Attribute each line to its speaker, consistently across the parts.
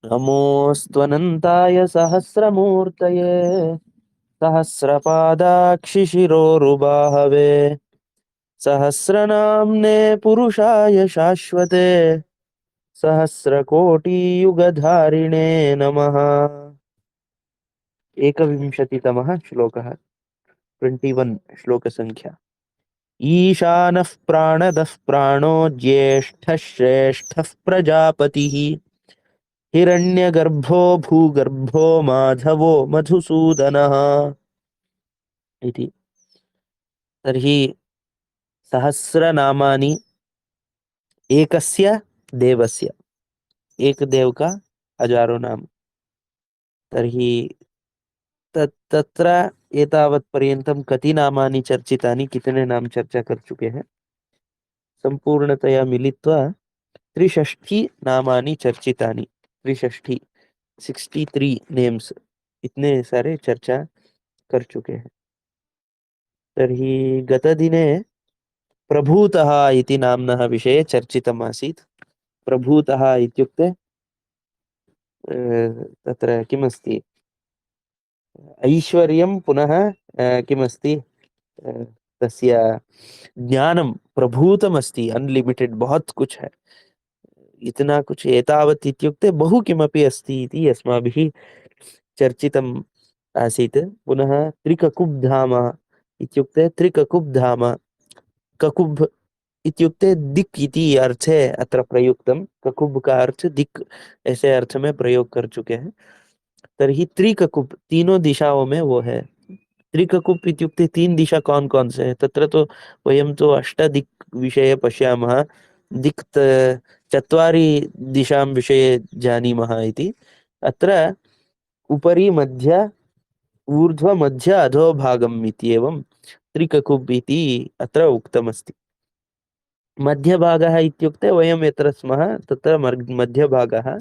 Speaker 1: नमोऽस्त्वनन्ताय सहस्रमूर्तये सहस्रपादाक्षिशिरोरुबाहवे सहस्रनाम्ने पुरुषाय शाश्वते सहस्रकोटियुगधारिणे नमः। एकविंशतितमः श्लोकः। 21 श्लोकसङ्ख्या। ईशानः प्राणदः प्राणो ज्येष्ठः श्रेष्ठः प्रजापतिः हिरण्यगर्भो भूगर्भो माधवो मधुसूदनः इति। तर्हि सहस्रनामानि एकस्य देवस्य, एक देव का हजारों नाम। तर्हि तत्र एतावत् पर्यन्तं कति नामानि चर्चितानि, कितने नाम चर्चा कर चुके हैं? संपूर्णतया मिलित्वा 63 नामानि चर्चितानि। 63, 63 नेम्स, इतने सारे चर्चा कर चुके हैं। तर्हि गतदिने प्रभूतः इति नाम्नः विषये चर्चितम् आसीत्। प्रभूतः इत्युक्ते तत्र किमस्ति, ऐश्वर्यं पुनः किमस्ति, तस्य ज्ञानं प्रभूतमस्ति, अनलिमिटेड, बहुत कुछ है। इतना कुछ एतावत् इत्युक्ते बहु किमपि अस्ति इति अस्माभिः चर्चितम् आसीत्। पुनः त्रिककुब्धाम इत्युक्ते त्रिककुब्धाम, ककुब् इत्युक्ते दिक् इति अर्थे अत्र प्रयुक्तम। ककुब का अर्थ दिक्, ऐसे अर्थ में प्रयोग कर चुके हैं। तर्हि त्रिककुब, तीनों दिशाओं में वो है। त्रिककुप इत्युक्ते तीन दिशा कौन कौन से हैं? तत्र तो वयं तो अष्टदिक् विषये पश्यामः। चत्वारि दिशां विषये जानीमः इति। अत्र उपरि मध्य ऊर्ध्व मध्य अधोभागम् इत्येवं त्रिककुब् इति अत्र उक्तमस्ति। मध्यभागः इत्युक्ते वयं यत्र स्मः तत्र मध्यभागः।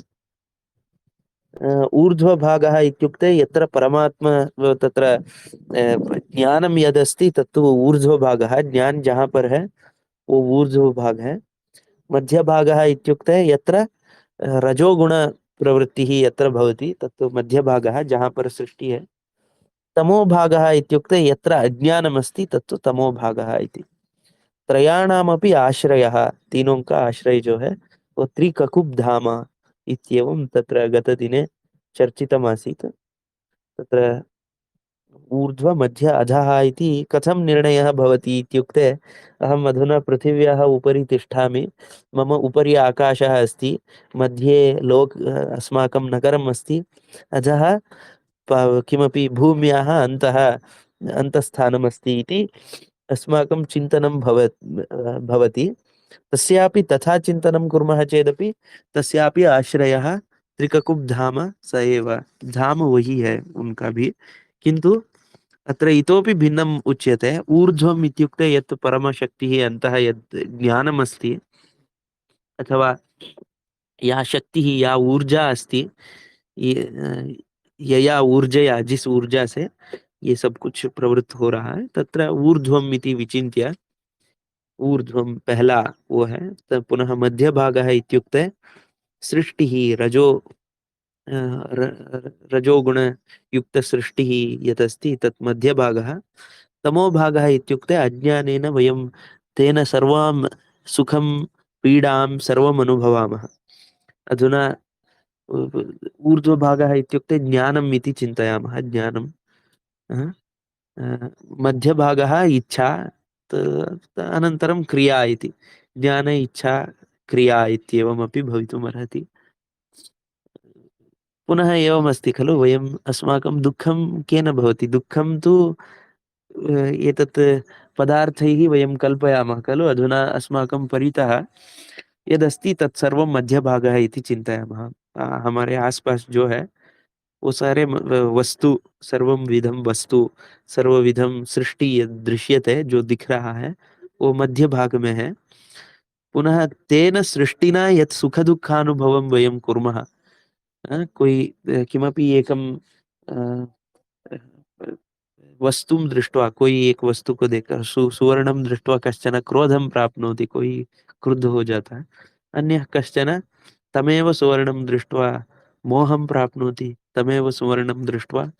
Speaker 1: ऊर्ध्वभागः इत्युक्ते यत्र परमात्मा तत्र ज्ञानं यदस्ति तत्तु ऊर्ध्वभागः। ज्ञान जहाँ पर है वो ऊर्ध्वभाग है। मध्यभागः इत्युक्ते यत्र रजोगुण प्रवृत्तिः यत्र भवति तत्तु मध्यभागः, जहाँ पर सृष्टि है। तमोभागः इत्युक्ते यत्र अज्ञानमस्ति तत्तु तमोभागः इति। त्रयाणामपि आश्रयः, तीनों का आश्रय जो है वो त्रिककुब् धाम इत्येवं तत्र गतदिने चर्चितमासीत्। तत्र ऊर्ध्व मध्य अधः इति कथं निर्णयः भवति इत्युक्ते, अहम् अधुना पृथिव्याः उपरि तिष्ठामि, मम उपरि आकाशः अस्ति, मध्ये अस्माकं नगरम् अस्ति, अधः किमपि भूम्याः अन्तस्थानमस्ति इति अस्माकं चिन्तनं भवति। तस्यापि तथा चिन्तनं कुर्मः चेदपि तस्यापि आश्रयः त्रिककुब् धाम स एव। धाम वही है उनका भी, किंतु अत्र इतोपि भिन्नम् उच्यते। ऊर्ध्वम् इत्युक्ते यत् परमशक्तिः अन्तः यत् ज्ञानमस्ति, अथवा या शक्तिः, या ऊर्जा अस्ति, यया ऊर्जया, जिस ऊर्जा से ये सब कुछ प्रवृत्त हो रहा है, तत्र ऊर्ध्वम् इति विचिन्त्य, ऊर्ध्वं पहला वो है। पुनः मध्यभागः इत्युक्ते सृष्टिः, रजोगुण युक्त सृष्टिः यदस्ति तत् मध्यभागः। तमोभागः इत्युक्ते अज्ञानेन वयं तेन सर्वां सुखं पीडां सर्वम् अनुभवामः। अधुना ऊर्ध्वभागः इत्युक्ते ज्ञानम् इति चिन्तयामः, ज्ञानं। मध्यभागः इच्छा, अनन्तरं क्रिया इति। ज्ञान इच्छा क्रिया इत्येवमपि भवितुमर्हति। पुनः एवमस्ति खलु, वयम् अस्माकं दुःखं केन भवति? दुःखं तु एतत् पदार्थैः वयं कल्पयामः खलु। अधुना अस्माकं परितः यदस्ति तत्सर्वं मध्यभागः इति चिन्तयामः। हमारे आसपास जो है वो सारे वस्तु, सर्वं विधम वस्तु, सर्वविधम सृष्टि यद दृश्यते, जो दिख रहा है, वो मध्य भाग में है। पुनः तेन सृष्टिना यत् सुख दुःखानुभवं वयं कुर्मः, कोई किमपि एकं वस्तुं दृष्ट्वा, कोई एक वस्तु को देखकर, सुवर्णं दृष्ट्वा कश्चन क्रोधं प्राप्नोति, कोई क्रुद्ध हो जाता है। अन्यः कश्चन तमेव सुवर्णं दृष्ट्वा मोहं प्राप्नोति तमेव सुवर्णं दृष्ट्वा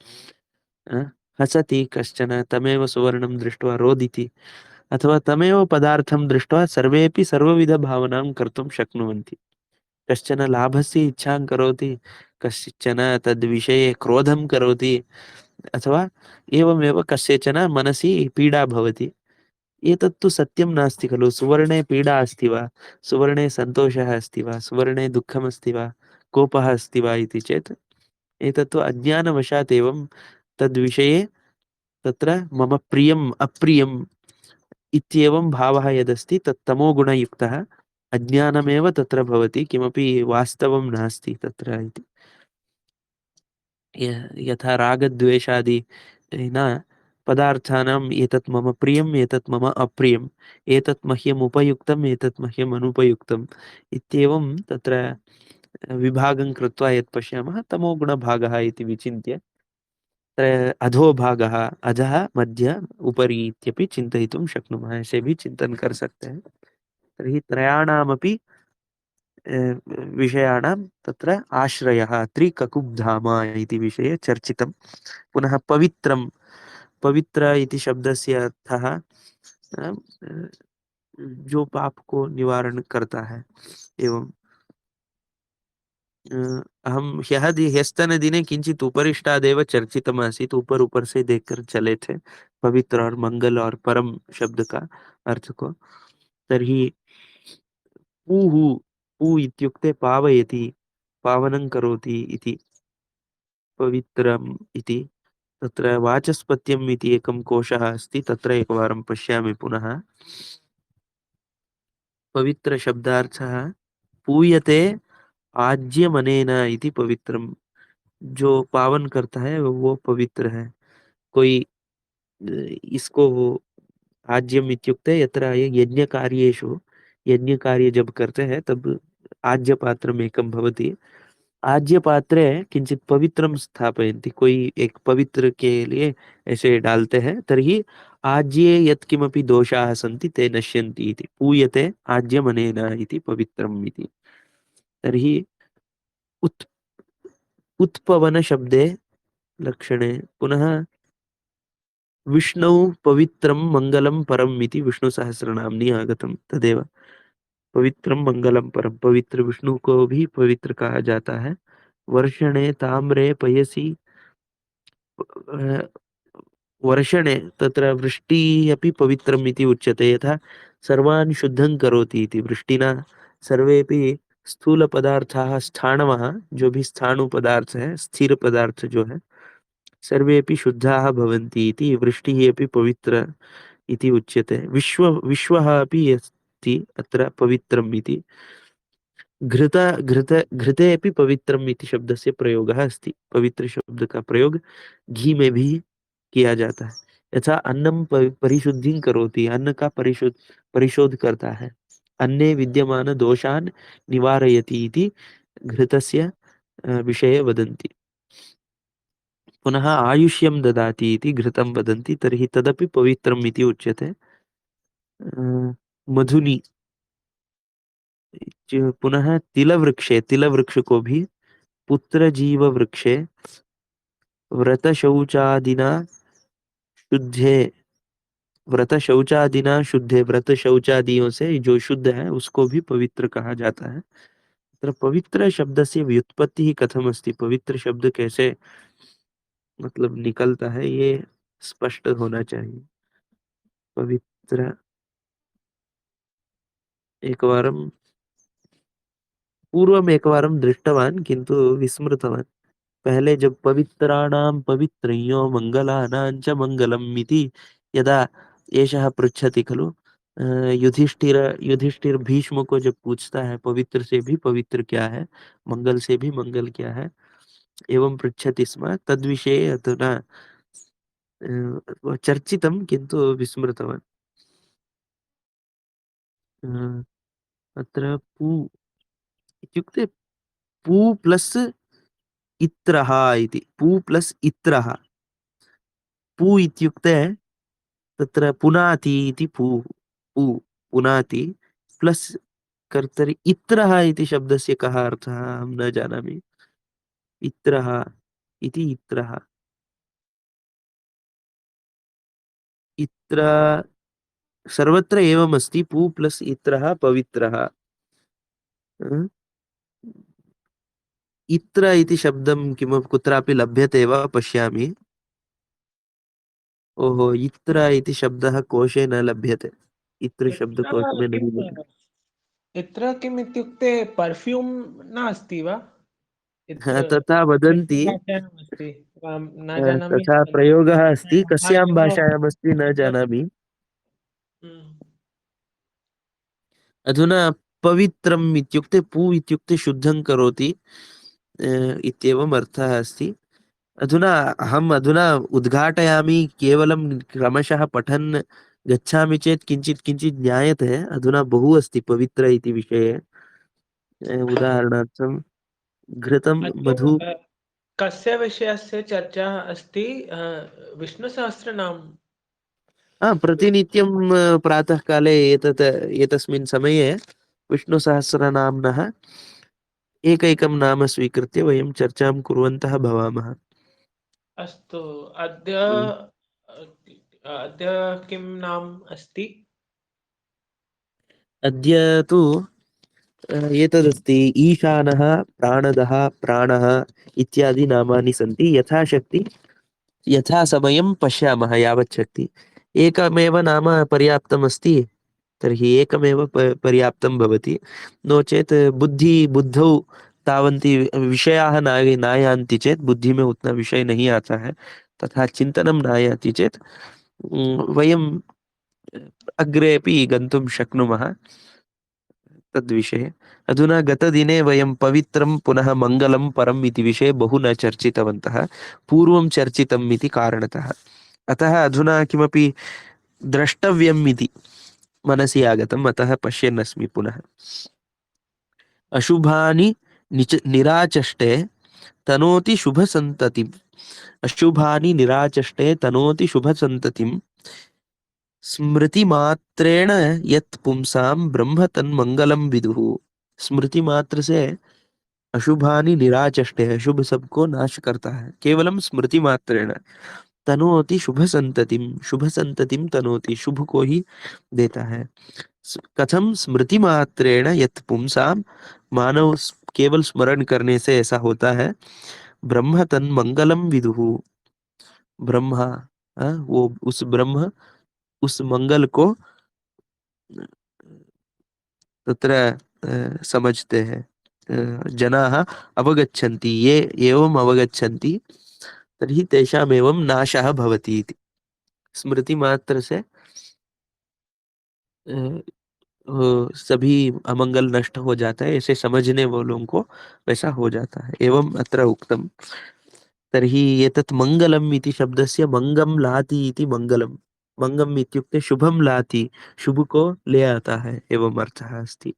Speaker 1: अ, हसति कश्चन तमेव सुवर्णं दृष्ट्वा रोदिति अथवा तमेव पदार्थं दृष्ट्वा सर्वेपि सर्वविधभावनां कर्तुं शक्नुवन्ति। कश्चन लाभस्य इच्छां करोति, कश्चन तद्विषये क्रोधं करोति अथवा एवमेव कस्यचन मनसि पीडा भवति। एतत्तु सत्यं नास्ति खलु। सुवर्णे पीडा अस्ति वा? सुवर्णे सन्तोषः अस्ति वा? सुवर्णे दुःखमस्ति वा? कोपः अस्ति वा इति चेत् एतत्तु अज्ञानवशात् एवं तद्विषये तत्र मम प्रियम् अप्रियम् इत्येवं भावः यदस्ति तत् तमोगुणयुक्तः अज्ञानमेव तत्र भवति, किमपि वास्तवं नास्ति तत्र इति। यथा रागद्वेषादि न पदार्थानाम् एतत् मम प्रियम्, एतत् मम अप्रियम्, एतत् मह्यम् उपयुक्तम्, एतत् मह्यम् अनुपयुक्तम् इत्येवं तत्र विभागं कृत्वा यत् पश्यामः तमोगुणभागः इति विचिन्त्य अधोभागः, अधः, मध्य, उपरि इत्यपि चिन्तयितुं शक्नुमः। ऐसे भी चिंतन कर सकते हैं। तर्हि त्रयाणामपि विषयाणां तत्र आश्रयः त्रिककुब्धाम इति विषये चर्चितं। पुनः पवित्रं, पवित्र इति शब्दस्य अर्थः जो पाप को निवारण करता है। एवं अहं ह्यस्तनदिने किञ्चित् उपरिष्टादेव चर्चितमासीत्, ऊपर-ऊपर से देखकर चले थे, पवित्र और मंगल और परम शब्द का अर्थ को। तर्हि पूः, पू इत्युक्ते पावयति, पावनं करोति इति, पवित्रम् इति। तत्र वाचस्पत्यम् इति एकं कोशः अस्ति, तत्र एकवारं पश्यामि पुनः। पवित्रशब्दार्थः पूयते आज्यमनेन इति पवित्रम्। जो पावन करता है वो पवित्र है। कोई इसको वो आज्यम इत्युक्ते यत्र यज्ञकार्येषु यज्ञकार्य जब करते हैं तब आज्यपात्रम् एकं भवति। आज्यपात्रे किञ्चित् पवित्रं स्थापयन्ति। कोई एक पवित्र के लिए ऐसे डालते हैं, तर्हि आज्ये यत्किमपि दोषाः सन्ति ते नश्यन्ति इति। पूयते आज्यमनेन इति पवित्रम् इति। तर्हि उत् उत्पवनशब्दे लक्षणे पुनः विष्णौ पवित्रं मङ्गलं परम् इति विष्णुसहस्रनाम्नि आगतं तदेव। पवित्रं मङ्गलं परं, पवित्र विष्णु को भी पवित्र कहा जाता है। वर्षणे ताम्रे पयसि अ, वर्षणे तत्र वृष्टिः अपि पवित्रम् इति उच्यते। यथा सर्वान् शुद्धं करोति इति। वृष्टिना सर्वेपि स्थूलपदार्थाः स्थाणवः, जो भी स्थाणु पदार्थ है, स्थिर पदार्थ जो है, सर्वेपि शुद्धाः भवन्ति इति। वृष्टिः अपि पवित्र इति उच्यते। विश्वः अपि अस्ति अत्र पवित्रम् इति। घृते अपि पवित्रम् इति शब्दस्य प्रयोगः अस्ति। पवित्र शब्द का प्रयोग घी में भी किया जाता है। यथा अन्नं परिशुद्धिं करोति, अन्न का परिशोध करता है। अन्ने विद्यमान दोषान् निवारयति इति घृतस्य विषये वदन्ति। पुनः आयुष्यं ददाति इति घृतं वदन्ति, तर्हि तदपि पवित्रम् इति उच्यते। मधुनि पुनः तिलवृक्षे, तिलवृक्ष को भी पुत्र जीव वृक्षे व्रत शौचादिना शुद्धे, व्रत शौचादिना शुद्धे, व्रत शौचादियों से जो शुद्ध है उसको भी पवित्र कहा जाता है। तो पवित्र शब्द से व्युत्पत्ति ही कथम अस्ति, पवित्र शब्द कैसे मतलब निकलता है, ये स्पष्ट होना चाहिए। पवित्र एकवारं पूर्वम् एकवारं दृष्टवान् किन्तु विस्मृतवान्। पहले जब पवित्राणां पवित्रयो मङ्गलानां च मङ्गलम् इति यदा एषः पृच्छति खलु, युधिष्ठिर भीष्म को जब पूछता है पवित्र से भी पवित्र क्या है, मंगल से भी मंगल क्या है, एवं पृच्छति स्म, तद्विषये अधुना चर्चितं किन्तु विस्मृतवान्। अ, अत्र पू इत्युक्ते पू प्लस् इत्रः इति। पू प्लस् इत्रः। पू इत्युक्ते तत्र पुनाति इति पू, पू पुनाति प्लस् कर्तरि इत्रः इति शब्दस्य कः अर्थः अहं न जानामि। इत्रः इति इत्रः। इत्र सर्वत्र एवमस्ति, पू प्लस् इत्रः पवित्रः। अ? इत्र इति शब्दं किमपि कुत्रापि लभ्यते वा पश्यामि। ओहो, इत्र इति शब्दः कोशे न लभ्यते। इत्र शब्दकोश
Speaker 2: इत्र
Speaker 1: में नहीं
Speaker 2: किम्
Speaker 1: मिलता।
Speaker 2: इत्र किम् इत्युक्ते पर्फ्यूम् नास्ति वा?
Speaker 1: हाँ,
Speaker 2: इत्र
Speaker 1: तथा वदन्ति।
Speaker 2: भाषायाम् अस्ति, न जानामि।
Speaker 1: तथा प्रयोगः अस्ति,
Speaker 2: भाषायाः
Speaker 1: कस्यां
Speaker 2: एव
Speaker 1: भाषायामस्ति न जानामि।
Speaker 2: हम्म।
Speaker 1: अधुना पवित्रम् इत्युक्ते पू इत्युक्ते शुद्धं करोति इत्येवम् अर्थः अस्ति। अधुना अहम् अधुना उद्घाटयामि, केवलं क्रमशः पठन् गच्छामि चेत् किञ्चित् किञ्चित् ज्ञायते। अधुना बहु अस्ति पवित्र इति विषये। उदाहरणार्थं घृतं मधु।
Speaker 2: अद्य कस्य विषयस्य चर्चा अस्ति? विष्णुसहस्रनाम।
Speaker 1: प्रतिनित्यं प्रातःकाले एतस्मिन् समये विष्णुसहस्रनाम्नः एकैकं नाम स्वीकृत्य वयं चर्चां कुर्वन्तः भवामः।
Speaker 2: अस्तु। अद्य अद्य किं नाम अस्ति?
Speaker 1: अद्य तु एतदस्ति ईशानः, प्राणदः, प्राणः इत्यादि नामानि सन्ति। यथाशक्ति यथा समयं पश्यामः यावत् शक्ति। एकमेव नाम पर्याप्तमस्ति तर्हि एकमेव पर्याप्तं भवति। नो चेत् बुद्धौ तावन्ति विषयाः नायान्ति चेत्, बुद्धि में उतना विषय नहीं आता है, तथा चिन्तनं नायाति चेत् वयं अग्रेपि गन्तुं शक्नुमः तद्विषये। अधुना गतदिने वयं पवित्रं पुनः मङ्गलं परम् इति विषये बहु न चर्चितवन्तः, पूर्वं चर्चितम् इति कारणतः। अतः अधुना किमपि द्रष्टव्यम् इति मनसि आगतम्, अतः पश्यन् अस्मि पुनः। अशुभानि निराचष्टे तनोति शुभसन्ततिम्। अशुभानि निराचष्टे तनोति शुभसन्ततिम्। स्मृतिमात्रेण यत् पुंसां ब्रह्म तन्मंगलम विदुः। स्मृति मात्र से अशुभानि निराचष्टे, अशुभ सबको नाश करता है केवलम स्मृति मात्रेण। तनोति शुभ संततिम, शुभ संततिम तनोति, शुभ को ही देता है। कथम? स्मृति मात्रेण यत् पुंसां, मानव केवल स्मरण करने से ऐसा होता है। ब्रह्म तन्मंगलम विदुः, ब्रह्मा वो उस ब्रह्म उस मंगल को तत्र समझते हैं। जनाः अवगच्छन्ति, ये एवम् अवगच्छन्ति तर्हि तेषाम् एवं नाशः भवति इति। स्मृति मात्र से सभी अमंगल नष्ट हो जाता है, ऐसे समझने वालों को वैसा हो जाता है, एवं अत्र उक्तम्। तर्हि एतत् मङ्गलम् इति शब्दस्य मङ्गं लाति इति मङ्गलम्। मङ्गम् इत्युक्ते शुभं लाति, शुभ को ले आता है, एवम् अर्थः अस्ति।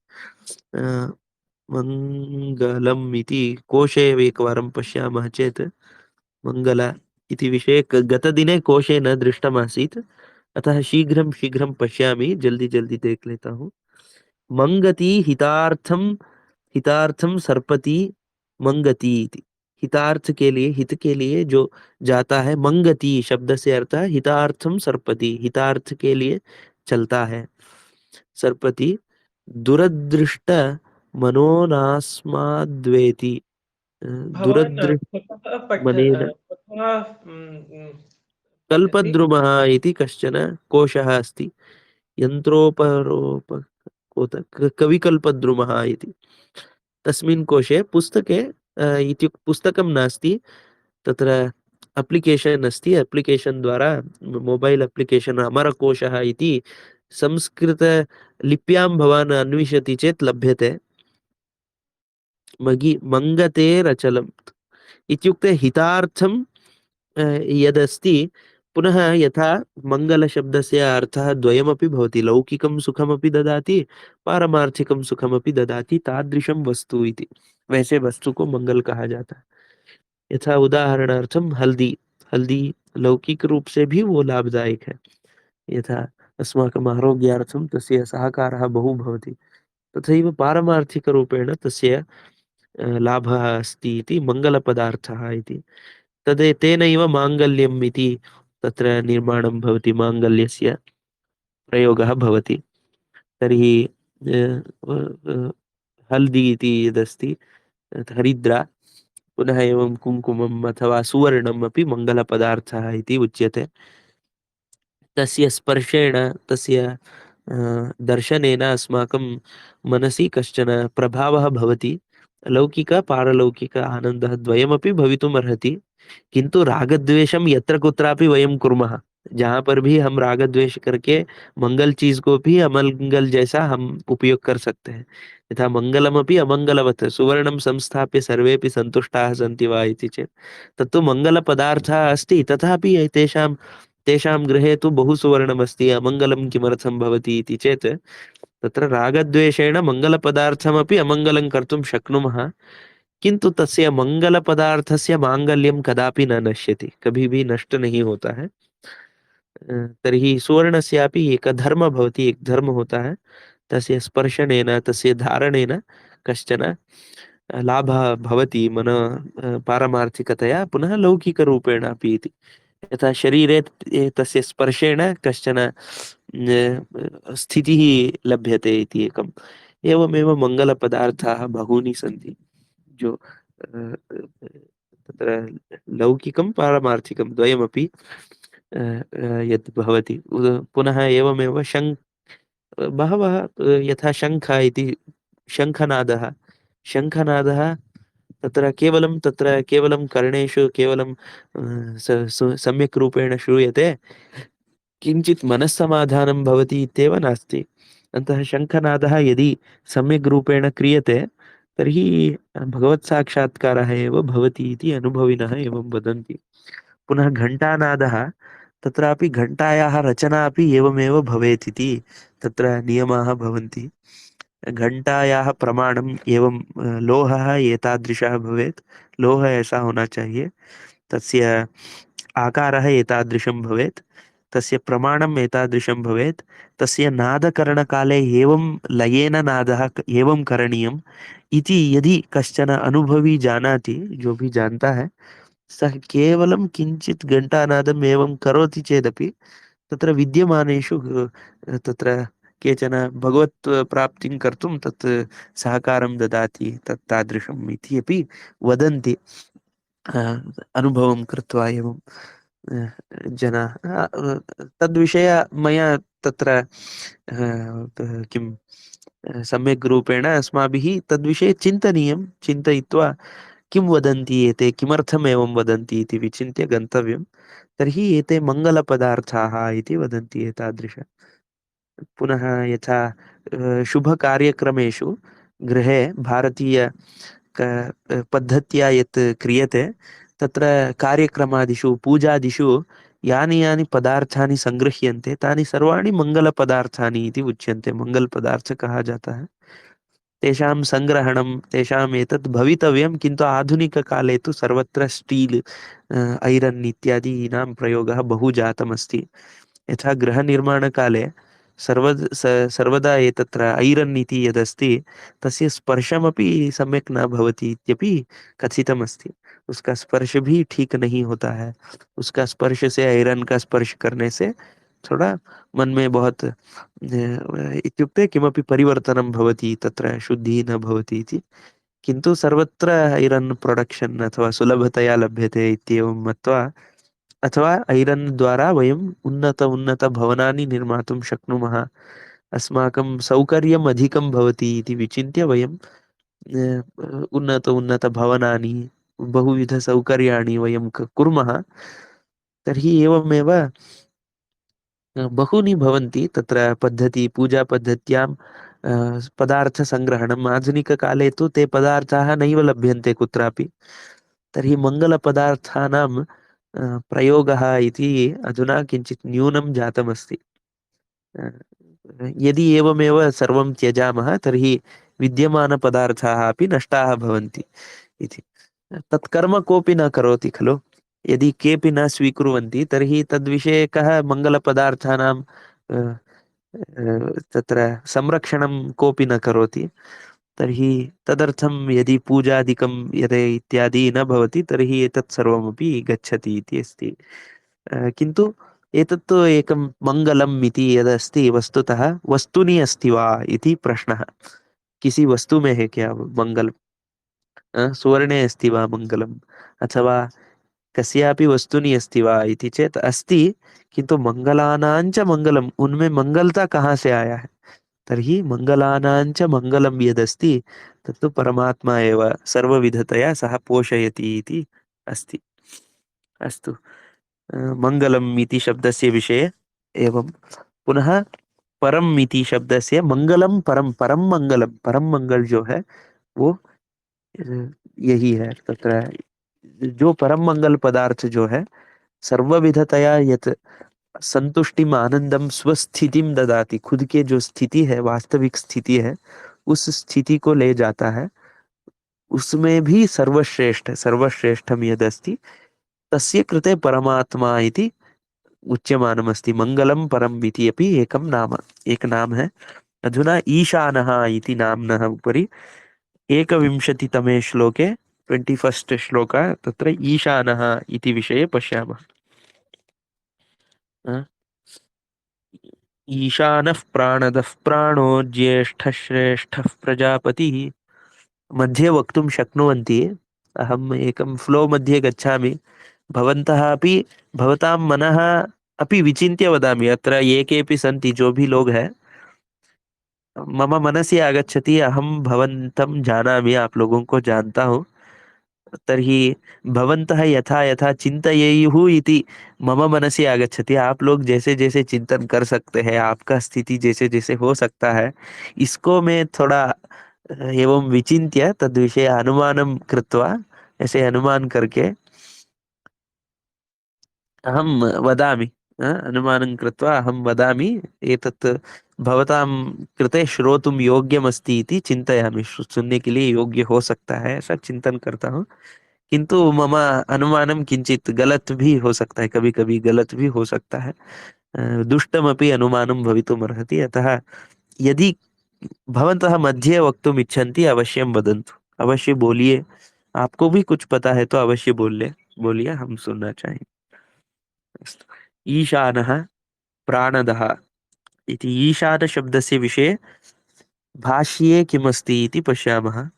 Speaker 1: मङ्गलम् इति कोशे एकवारं पश्यामः चेत् मङ्गल इति विषये गतदिने कोशे न दृष्टमासीत्, अतः शीघ्रं शीघ्रं पश्यामि, जल्दी जल्दी देख लेता हूँ। मंगति हितार्थम, हितार्थम सर्पति मंगति इति। हितार्थ के लिए, हित के लिए जो जाता है, मंगति शब्द से अर्थ है हितार्थम सर्पति, हितार्थ के लिए चलता है सर्पति। दुरदृष्ट मनोनास्माद्वेति,
Speaker 2: भवान्
Speaker 1: दुरदृष्ट मनेन
Speaker 2: कुतः पठति?
Speaker 1: कल्पद्रुमः इति कश्चन कोशः अस्ति। यन्त्रोपरोप कविकल्पद्रुमः इति। तस्मिन् कोशे पुस्तके इत्युक्ते पुस्तकं नास्ति, तत्र अप्लिकेशन् अस्ति। अप्लिकेशन् द्वारा, मोबैल् अप्लिकेशन् अमरकोशः इति संस्कृतलिप्यां भवान् अन्विषति चेत् लभ्यते। मङ्गतेरचलम् इत्युक्ते हितार्थं यदस्ति। पुनः यथा मङ्गलशब्दस्य अर्थः द्वयमपि भवति, लौकिकं सुखमपि ददाति, पारमार्थिकं सुखमपि ददाति, तादृशं वस्तु इति। वैसे वस्तु को मंगल कहा जाता है। यथा उदाहरणार्थम हल्दी, हल्दी लौकिक रूप से भी वो लाभदायक है। यथा अस्माकम् आरोग्यार्थं तस्य सहकारः बहु भवति, तथैव पारमार्थिकरूपेण तस्य लाभः अस्ति इति मङ्गलपदार्थः इति। तेनैव माङ्गल्यम् इति तत्र निर्माणं भवति, माङ्गल्यस्य प्रयोगः भवति। तर्हि हल्दी इति यदस्ति, हरिद्रा, पुनः एवं कुङ्कुमम् अथवा सुवर्णम् अपि मङ्गलपदार्थः इति उच्यते। तस्य स्पर्शेण, तस्य दर्शनेन अस्माकं मनसि कश्चन प्रभावः भवति। लौकिक पारलौकिक आनन्दः द्वयमपि भवितुम् अर्हति। किंतु रागद्वेषम यत्र कुत्रापि वयम कुर्मः, जहां पर भी हम राग द्वेष करके मंगल चीज को भी अमंगल जैसा हम उपयोग कर सकते हैं। यथा मंगलमपि अमंगलवत् सुवर्णं संस्थाप्य सर्वेपि सन्तुष्टाः सन्ति वा इति चेत् तत्तु मङ्गलपदार्थः अस्ति, तथापि तेषां तेषां गृहे तु बहु सुवर्णमस्ति, अमङ्गलं किमर्थं भवति इति चेत् तत्र रागद्वेषेण मङ्गलपदार्थमपि अमङ्गलं कर्तुं शक्नुमः। किंतु तस्य मङ्गलपदार्थस्य माङ्गल्यं कदापि न नश्यति, कभी भी नष्ट नहीं होता है। तर्हि सुवर्णस्यापि एक धर्म भवति, एक धर्म होता है। तस्य स्पर्शनेन, तस्य धारणेन कश्चन लाभः भवति पारमार्थिकतया, पुनः लौकिकरूपेण अपि इति। यथा शरीरे तस्य स्पर्शेण कश्चन स्थितिः लभ्यते इति एकम्। एवमेव मङ्गलपदार्थाः बहूनि सन्ति, जो तत्र लौकिकं पारमार्थिकं द्वयमपि यत् भवति। पुनः एवमेव बहवः यथा शङ्ख इति, शङ्खनादः, शङ्खनादः तत्र केवलं कर्णेषु केवलं सम्यक् रूपेण श्रूयते, किञ्चित् मनस्समाधानं भवति इत्येव नास्ति। अतः शङ्खनादः यदि सम्यग् रूपेण क्रियते तर्हि भगवत्साक्षात्कारः एव भवति इति अनुभविनः एवं वदन्ति। पुनः घण्टानादः, तत्रापि घण्टायाः रचना अपि एवमेव भवेत् इति तत्र नियमाः भवन्ति। घंटायाः प्रमाणम एवं लोहः एतादृशः भवेत्, लोह ऐसा होना चाहिए, तस्य आकारः एतादृशं भवेत्, तस्य प्रमाणम् एतादृशं भवेत्, तस्य नादकरणकाले एवं लयेन नादः एवं करणीयम् इति यदि कश्चन अनुभवी जानाति, जो भी जानता है, सः केवलं किञ्चित् घण्टानादम् एवं करोति चेदपि तत्र विद्यमानेषु तत्र केचन भगवत् प्राप्तिं कर्तुं तत् सहकारं ददाति, तत् तादृशम् इति अपि वदन्ति। अ, अनुभवं कृत्वा एवं जनाः तद्विषय मया तत्र किं सम्यक् रूपेण अस्माभिः तद्विषये चिन्तनीयं, चिन्तयित्वा किं वदन्ति एते, किमर्थम् एवं वदन्ति इति विचिन्त्य गन्तव्यं। तर्हि एते मङ्गलपदार्थाः इति वदन्ति एतादृश। पुनः यथा शुभकार्यक्रमेषु गृहे भारतीय पद्धत्या यत् क्रियते, तत्र कार्यक्रमादिषु पूजादिषु यानि यानि पदार्थानि संगृह्यन्ते तानि सर्वाणि मङ्गलपदार्थानि इति उच्यन्ते, मङ्गलपदार्थ कहा जाता है। तेषां सङ्ग्रहणं, तेषाम् एतत् भवितव्यं, किन्तु आधुनिककाले तु सर्वत्र स्टील्, ऐरन् इत्यादीनां प्रयोगः बहु जातमस्ति। यथा गृहनिर्माणकाले सर्वदा एतत्र ऐरन् इति यदस्ति तस्य स्पर्शमपि सम्यक् न भवति इत्यपि कथितमस्ति। उसका स्पर्श भी ठीक नहीं होता है। उसका स्पर्श से, आयरन का स्पर्श करने से थोड़ा मन में बहुत इत्युक्ते किमपि परिवर्तनं भवति, तत्र शुद्धिः न भवति इति। किन्तु सर्वत्र ऐरन् प्रोडक्शन् अथवा सुलभतया लभ्यते इत्येवं मत्वा, अथवा ऐरन् द्वारा वयम् उन्नत भवनानि निर्मातुं शक्नुमः, अस्माकं सौकर्यम् अधिकं भवति इति विचिन्त्य वयं उन्नत भवनानि, बहुविधसौकर्याणि वयं कुर्मः। तर्हि एवमेव बहूनि भवन्ति तत्र पद्धति, पूजापद्धत्यां पदार्थसङ्ग्रहणम्। आधुनिककाले तु ते पदार्थाः नैव लभ्यन्ते कुत्रापि। तर्हि मङ्गलपदार्थानां प्रयोगः इति अधुना किञ्चित् न्यूनं जातमस्ति। अ, यदि एवमेव सर्वं त्यजामः तर्हि विद्यमानपदार्थाः अपि नष्टाः भवन्ति इति। तत्कर्म कोऽपि न करोति खलु। यदि केऽपि न स्वीकुर्वन्ति तर्हि तद्विषये कः मङ्गलपदार्थानां तत्र संरक्षणं कोऽपि न करोति। तर्हि तदर्थं यदि पूजादिकं यदि इत्यादि न भवति तर्हि एतत् सर्वमपि गच्छति इति अस्ति। किन्तु एतत्तु एकं मङ्गलम् इति यदस्ति वस्तुतः वस्तुनि अस्ति वा इति प्रश्नः। किसी वस्तु में है क्या मंगल? सुवर्णे अस्ति वा मङ्गलम् अथवा कस्यापि वस्तुनि अस्ति वा इति चेत् अस्ति, किन्तु मङ्गलानां च मङ्गलम्, उनमें मंगलता कहाँ से आया है? तर्हि मङ्गलानां च मङ्गलं यदस्ति तत्तु परमात्मा एव सर्वविधतया सः पोषयति इति अस्ति। अस्तु, मङ्गलम् इति शब्दस्य विषये एवं पुनः परम इति शब्दस्य मंगलम परम, परम मंगलम, परम मंगल जो है वो अ, यही है तत्र जो परम मंगल पदार्थ जो है सर्वविधतया यत संतुष्टिम आनंदम स्वस्थितिम ददाति, खुद के जो स्थिति है वास्तविक स्थिति है उस स्थिति को ले जाता है, उसमें भी सर्वश्रेष्ठ सर्वश्रेष्ठम यदस्ति तस्य कृते परमात्मा इति उच्यमानमस्ति। मंगलम परम इति अपि एकं नाम, एक नाम है। अधुना ईशानः इति नाम्नः उपरि एकविंशतितमे श्लोके 21st श्लोक तत्र ईशानः इति विषये पश्यामः। अ, ईशानः प्राणदः प्राणो ज्येष्ठः श्रेष्ठः प्रजापतिः। मध्ये वक्तुं शक्नुवन्ति, अहम् एकं फ्लो मध्ये गच्छामि, भवन्तः अपि भवतां मनः अपि विचिन्त्य वदामि। अत्र ये केऽपि सन्ति जो भी लोग हैं, मम मनसि आगच्छति, अहं भवन्तं जानामि, आप लोगों को जानता हूँ, तर्हि भवन्तः यथा यथा चिन्तयेयुः इति मम मनसि आगच्छति। आप लोग जैसे जैसे चिंतन कर सकते हैं, आपका स्थिति जैसे जैसे हो सकता है, इसको मैं थोड़ा एवं विचिन्त्य तद्विषये अनुमानं कृत्वा, ऐसे अनुमान करके अहं वदामि। अनुमानं कृत्वा अहं वदामि, एतत् भवतां कृते श्रोतुं योग्यमस्ति इति चिन्तयामि, सुनने के लिए योग्य हो सकता है ऐसा चिंतन करता हूँ। किंतु मम अनुमानम किंचित गलत भी हो सकता है, कभी कभी गलत भी हो सकता है। दुष्टमपि अनुमानं भवितुमर्हति। अतः यदि भवन्तः मध्ये वक्तुम् इच्छन्ति अवश्यं वदन्तु, अवश्य बोलिए। आपको भी कुछ पता है तो अवश्य बोलिए, हम सुनना चाहेंगे। अस्तु। ईशानः प्राणदः इति ईशानशब्दस्य विषये भाष्ये किमस्ति इति पश्यामः।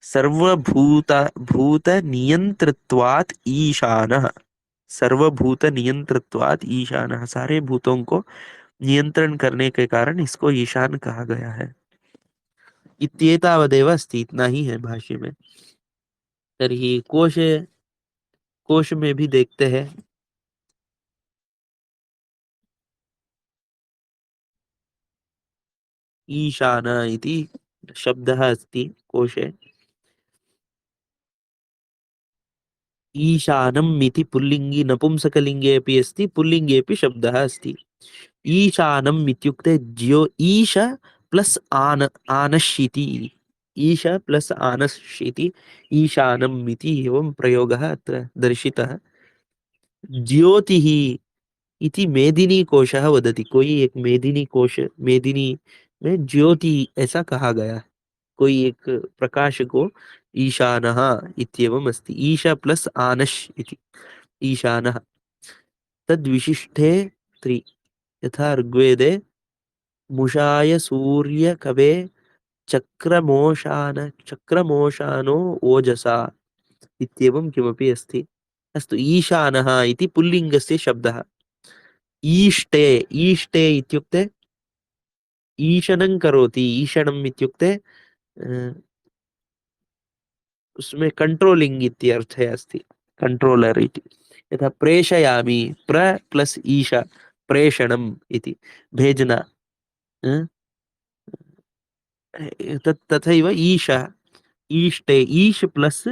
Speaker 1: सर्वभूत भूत नियंत्रत्वात् ईशानः, सर्वभूत नियंत्रत्वात् ईशानः, सारे भूतों को नियंत्रण करने के कारण इसको ईशान कहा गया है। इत्येतावदेव अस्ति, इतना ही है भाष्य में। तर्हि कोश में भी देखते हैं। ईशान इति शब्दः अस्ति कोशे। ईशानम् इति पुल्लिङ्गी नपुंसकलिङ्गे अपि अस्ति, पुल्लिङ्गे अपि शब्दः अस्ति। ईशानम् इत्युक्ते ज्यो ईश प्लस आनश् इति, ईश प्लस आनश् इति ईशानम् इति एवं प्रयोगः अत्र दर्शितः। ज्योतिः इति मेदिनी कोशः वदति, कोई एक मेदिनी कोश, मेदिनी में ज्योति ऐसा कहा गया है, कोई एक प्रकाश को ईशानः इत्येवम् अस्ति। ईश प्लस आनश् इति ईशानः। तद्विशिष्टे त्रि, यथा ऋग्वेदे मुषाय सूर्य कवे चक्रमोशानो ओजसा इत्येवं किमपि अस्ति। अस्तु, ईशानः इति पुल्लिङ्गस्य शब्दः। ईष्टे, ईष्टे इत्युक्ते ईशनं करोति, ईशनम् इत्युक्ते उसमें कंट्रोलिंग इत्यर्थे अस्ति, कंट्रोलर इति। यथा प्रेषयामि, प्र प्लस ईश, प्रेषणम् इति, भेजना। अ, तथैव ईश, ईष्टे, ईश प्लस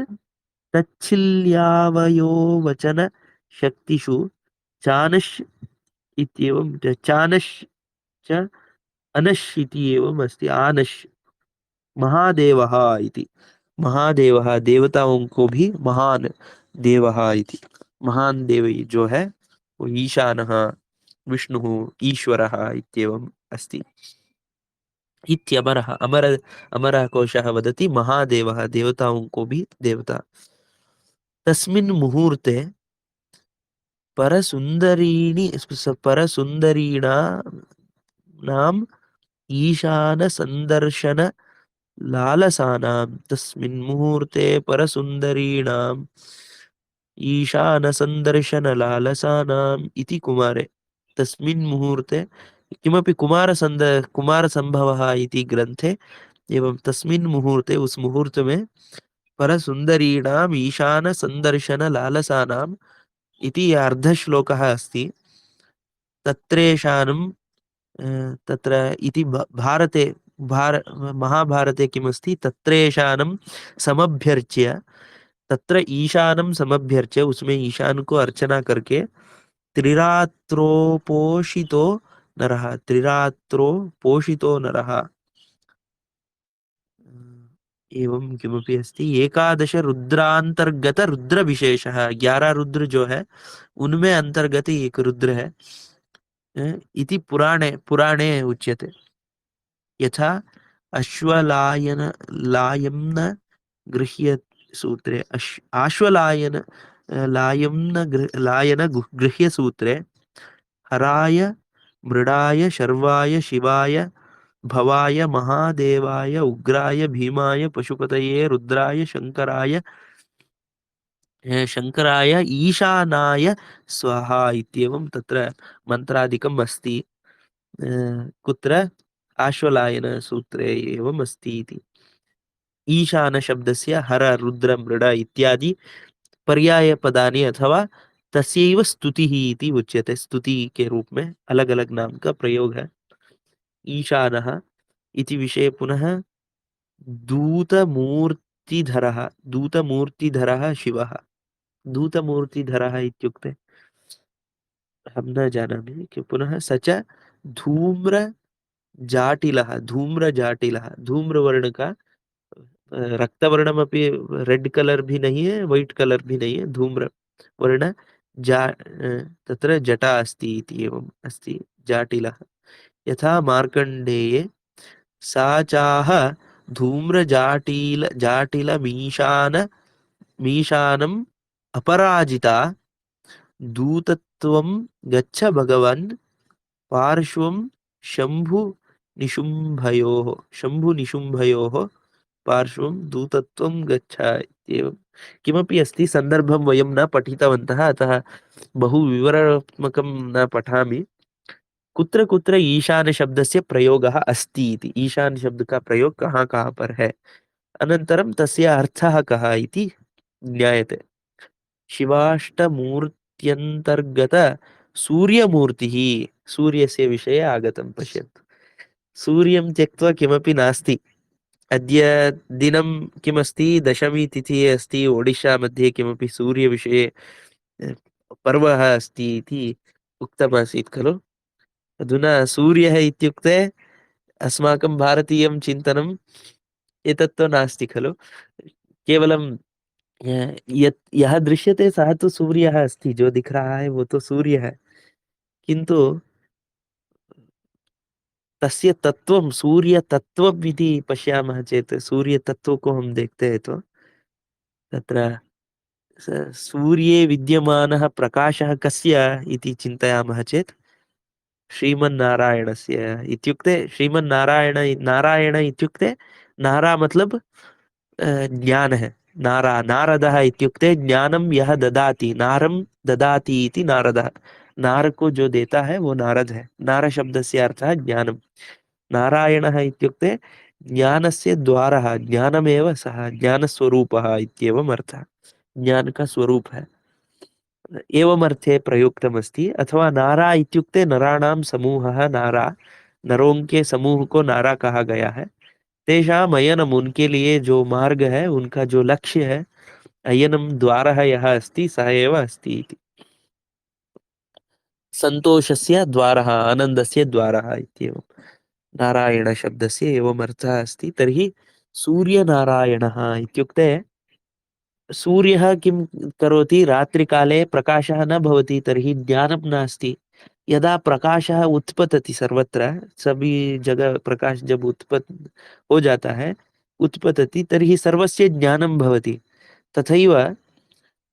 Speaker 1: तच्छिल्यावयो वचन शक्तिषु चानश् इत्येवं चानश् च अनश् इति एवम् अस्ति। आनश् महादेवः इति, महादेवः देवताओं को भी महान देवः इति, महान देव जो है वो ईशानः, विष्णुः, ईश्वरः इत्येवम् अस्ति। इत्यमरः अमरः कोशः वदति महादेवः देवताओं को भी देवता तस्मिन् मुहूर्ते परसुन्दरीणाम् ईशानसन्दर्शन लालसानां तस्मिन् मुहूर्ते परसुन्दरीणाम् ईशानसन्दर्शनलालसानाम् इति कुमारे तस्मिन् मुहूर्ते किमपि कुमारसम्भवः इति ग्रन्थे एवं तस्मिन् मुहूर्ते उस मुहूर्त में परसुन्दरीणाम् ईशानसन्दर्शनलालसानाम् इति अर्धश्लोकः अस्ति तत्रेषां तत्र इति भारते महाभारते किमस्ति तत्रेषां समभ्यर्च्य तत्र ईशानं समभ्यर्च्य उसमें ईशान को अर्चना करके त्रिरात्रोपोषितो नरः त्रिरात्रो पोषितो नरः एवं किमपि अस्ति एकादश रुद्रांतर्गत रुद्र विशेषः 11 रुद्र जो है उनमें अंतर्गत एक रुद्र है इति पुराणे पुराणे उच्यते यथा अश्वलायन लायम्न गृह्य सूत्रे आश्वलायन लायन गृह्य सूत्रे हराय मृडाय शर्वाय शिवाय भवाय महादेवाय उग्राय भीमाय पशुपतये रुद्राय शंकराय ईशानाय स्वाहा इत्येवं तत्र मन्त्रादिकम् अस्ति कुत्र आश्वलायन सूत्रे एवम् अस्ति इति ईशान शब्दस्य हर रुद्र मृड इत्यादि पर्याय पदानि अथवा तस्यैव स्तुतिः इति उच्यते स्तुति के रूप में अलग अलग नाम का प्रयोग है ईशानः इति विषये पुनः दूतमूर्तिधरः दूतमूर्तिधरः शिवः दूतमूर्तिधरः इत्युक्ते हम न जानामि कि पुनः स च धूम्रजाटिलः धूम्रवर्ण का रक्तवर्णमपि रेड कलर भी नहीं है व्हाइट कलर भी नहीं है धूम्र वर्ण तत्र जटा अस्ति इति एवम् अस्ति जाटिलः यथा मार्कण्डेये सा चाह मीशानम् अपराजिता दूतत्वं गच्छ भगवन् पार्श्वं शम्भुनिशुम्भयोः पार्श्वं दूतत्वं गच्छ इत्येवं किमपि अस्ति सन्दर्भं वयं न पठितवन्तः अतः बहु विवरणात्मकं न पठामि कुत्र कुत्र ईशान शब्दस्य प्रयोगः अस्ति इति ईशान शब्द का प्रयोग कहाँ कहाँ पर है अनन्तरं तस्य अर्थः कः इति ज्ञायते शिवाष्टमूर्त्यन्तर्गत सूर्यमूर्तिः सूर्यस्य विषये आगतं पश्यन्तु सूर्यं त्यक्त्वा किमपि नास्ति अद्य दिनं किमस्ति दशमी तिथिः अस्ति ओडिशा मध्ये किमपि सूर्यविषये पर्वः अस्ति इति उक्तमासीत् खलु अधुना सूर्यः इत्युक्ते अस्माकं भारतीयं चिन्तनं एतत् तो नास्ति खलु केवलं यह दृश्यते सः तो सूर्यः अस्ति जो दिख रहा है वो तो सूर्य है किंतु तस्य तत्वं सूर्य तत्वम् इति पश्यामः चेत् सूर्य तत्व को हम देखते हैं तो तत्र सूर्ये विद्यमानः प्रकाशः कस्य इति चिन्तयामः चेत् श्रीमन्नारायणस्य इत्युक्ते नारायण इत्युक्ते नारा मतलब ज्ञान है नारदः इत्युक्ते ज्ञानं यः ददाति नारं ददाति इति नारदः नार को जो देता है वो नारद है नार शब्दस्य अर्थः ज्ञानं नारायणः इत्युक्ते ज्ञानस्य द्वारः ज्ञानमेव सः ज्ञानस्वरूपः इत्येवम् अर्थः ज्ञान का स्वरूप है एवम् अर्थे प्रयुक्तमस्ति अथवा नारा इत्युक्ते नराणां समूहः नारा नरों के समूह को नारा कहा गया है तेषाम् अयनम् उनके लिए जो मार्ग है उनका जो लक्ष्य है अयनम द्वारः यः अस्ति सः एव अस्ति इति सन्तोषस्य द्वारः आनन्दस्य द्वारः इत्येवं नारायणशब्दस्य एवम् अर्थः अस्ति तर्हि सूर्यनारायणः इत्युक्ते सूर्यः किं करोति रात्रिकाले प्रकाशः न भवति तर्हि ज्ञानं नास्ति यदा प्रकाशः उत्पतति सर्वत्र, सभी जगह प्रकाश जब उत्पन्न हो जाता है, उत्पतति, तर्हि सर्वस्य ज्ञानं भवति। तथैव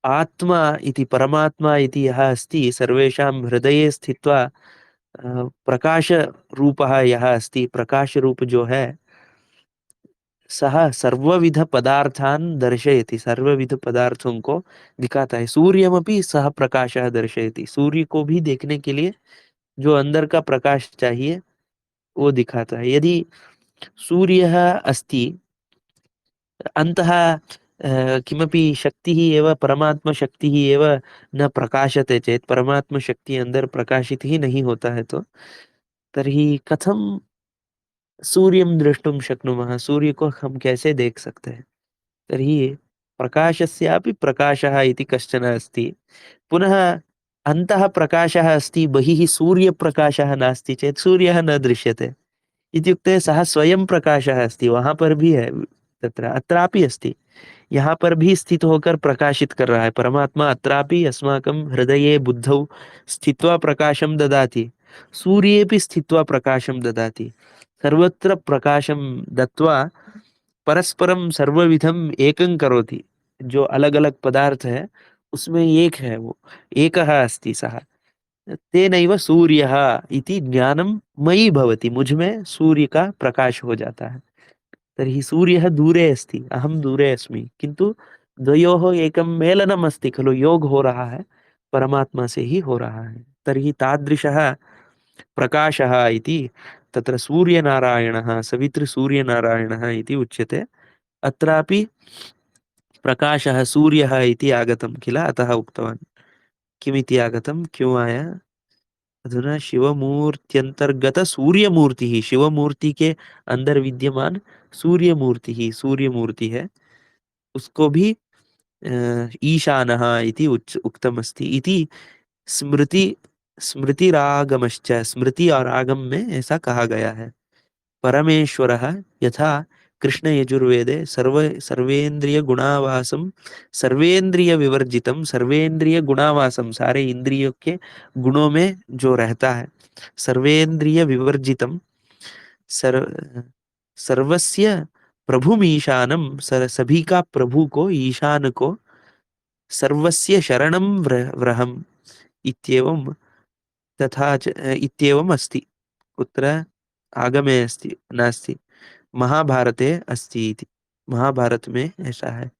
Speaker 1: आत्मा इति, परमात्मा इति यः अस्ति, सर्वेषां हृदये स्थित्वा प्रकाशरूपः यः अस्ति, प्रकाशरूप जो है, सः सर्वविध पदार्थान् दर्शयति, सर्वविध पदार्थों को दिखाता है। सूर्यमपि सः प्रकाशः दर्शयति, सूर्य को भी देखने के लिए जो अंदर का प्रकाश चाहिए वो दिखाता है। यदि सूर्यः अस्ति, अन्तः किमपि शक्तिः एव, परमात्मशक्तिः एव न प्रकाशते चेत्, परमात्मशक्ति अंदर प्रकाशित ही नहीं होता है, तो तर्हि कथं सूर्यं द्रष्टुं शक्नुमः? सूर्य को हम कैसे देख सकते हैं? तर्हि प्रकाशस्यापि प्रकाशः इति कश्चन अस्ति। पुनः अन्तः प्रकाशः अस्ति, बहिः सूर्यप्रकाशः नास्ति चेत् सूर्यः न दृश्यते। इत्युक्ते सः स्वयं प्रकाशः अस्ति, वहाँ पर भी है, तत्र अत्रापि अस्ति, यहाँ पर भी स्थित होकर प्रकाशित कर रहा है। परमात्मा अत्रापि अस्माकं हृदये बुद्धौ स्थित्वा प्रकाशं ददाति, सूर्येऽपि स्थित्वा प्रकाशं ददाति। सर्वत्र प्रकाशं दत्वा परस्परं सर्वविधम् एकं करोति। जो अलग-अलग पदार्थ है, उसमें एक है वो, एकः अस्ति सः। तेनैव सूर्यः इति ज्ञानं मयि भवति, मुझ में सूर्य का प्रकाश हो जाता है। तर्हि सूर्यः दूरे अस्ति, अहं दूरे अस्मि, किन्तु द्वयोः एकं मेलनम् अस्ति खलु, योग हो रहा है, परमात्मा से ही हो रहा है। तर्हि तादृशः प्रकाशः इति तत्र सूर्यनारायणः, सवितृसूर्यनारायणः इति उच्यते। अत्रापि प्रकाशः सूर्यः इति आगतं किल, अतः उक्तवान्। किमिति आगतं, क्यों आया? अधुना शिवमूर्त्यंतर्गत सूर्यमूर्ति, शिवमूर्ति के अंदर विद्यमान सूर्यमूर्ति ही सूर्यमूर्ति है, उसको भी ईशानः इति उक्तमस्ति इति स्मृति, स्मृतिरागमश्च, स्मृति और आगम में ऐसा कहा गया है। परमेश्वरः यथा कृष्ण यजुर्वेदे सर्वेन्द्रिय गुणावासम, सर्वेन्द्रिय विवर्जितम, सर्वेन्द्रिय गुणावासम, सारे इंद्रियों के गुणों में जो रहता है, सर्वेन्द्रिय विवर्जितम, सर्व सर्वस्य प्रभुमीशानम, सभी का प्रभु को, ईशान को, सर्वस्य शरणं व्रहम इत्येवं, तथा च इत्येवम् अस्ति। कुत्र? आगमे अस्ति, नास्ति, महाभारते अस्ति इति। महाभारत में ऐसा है।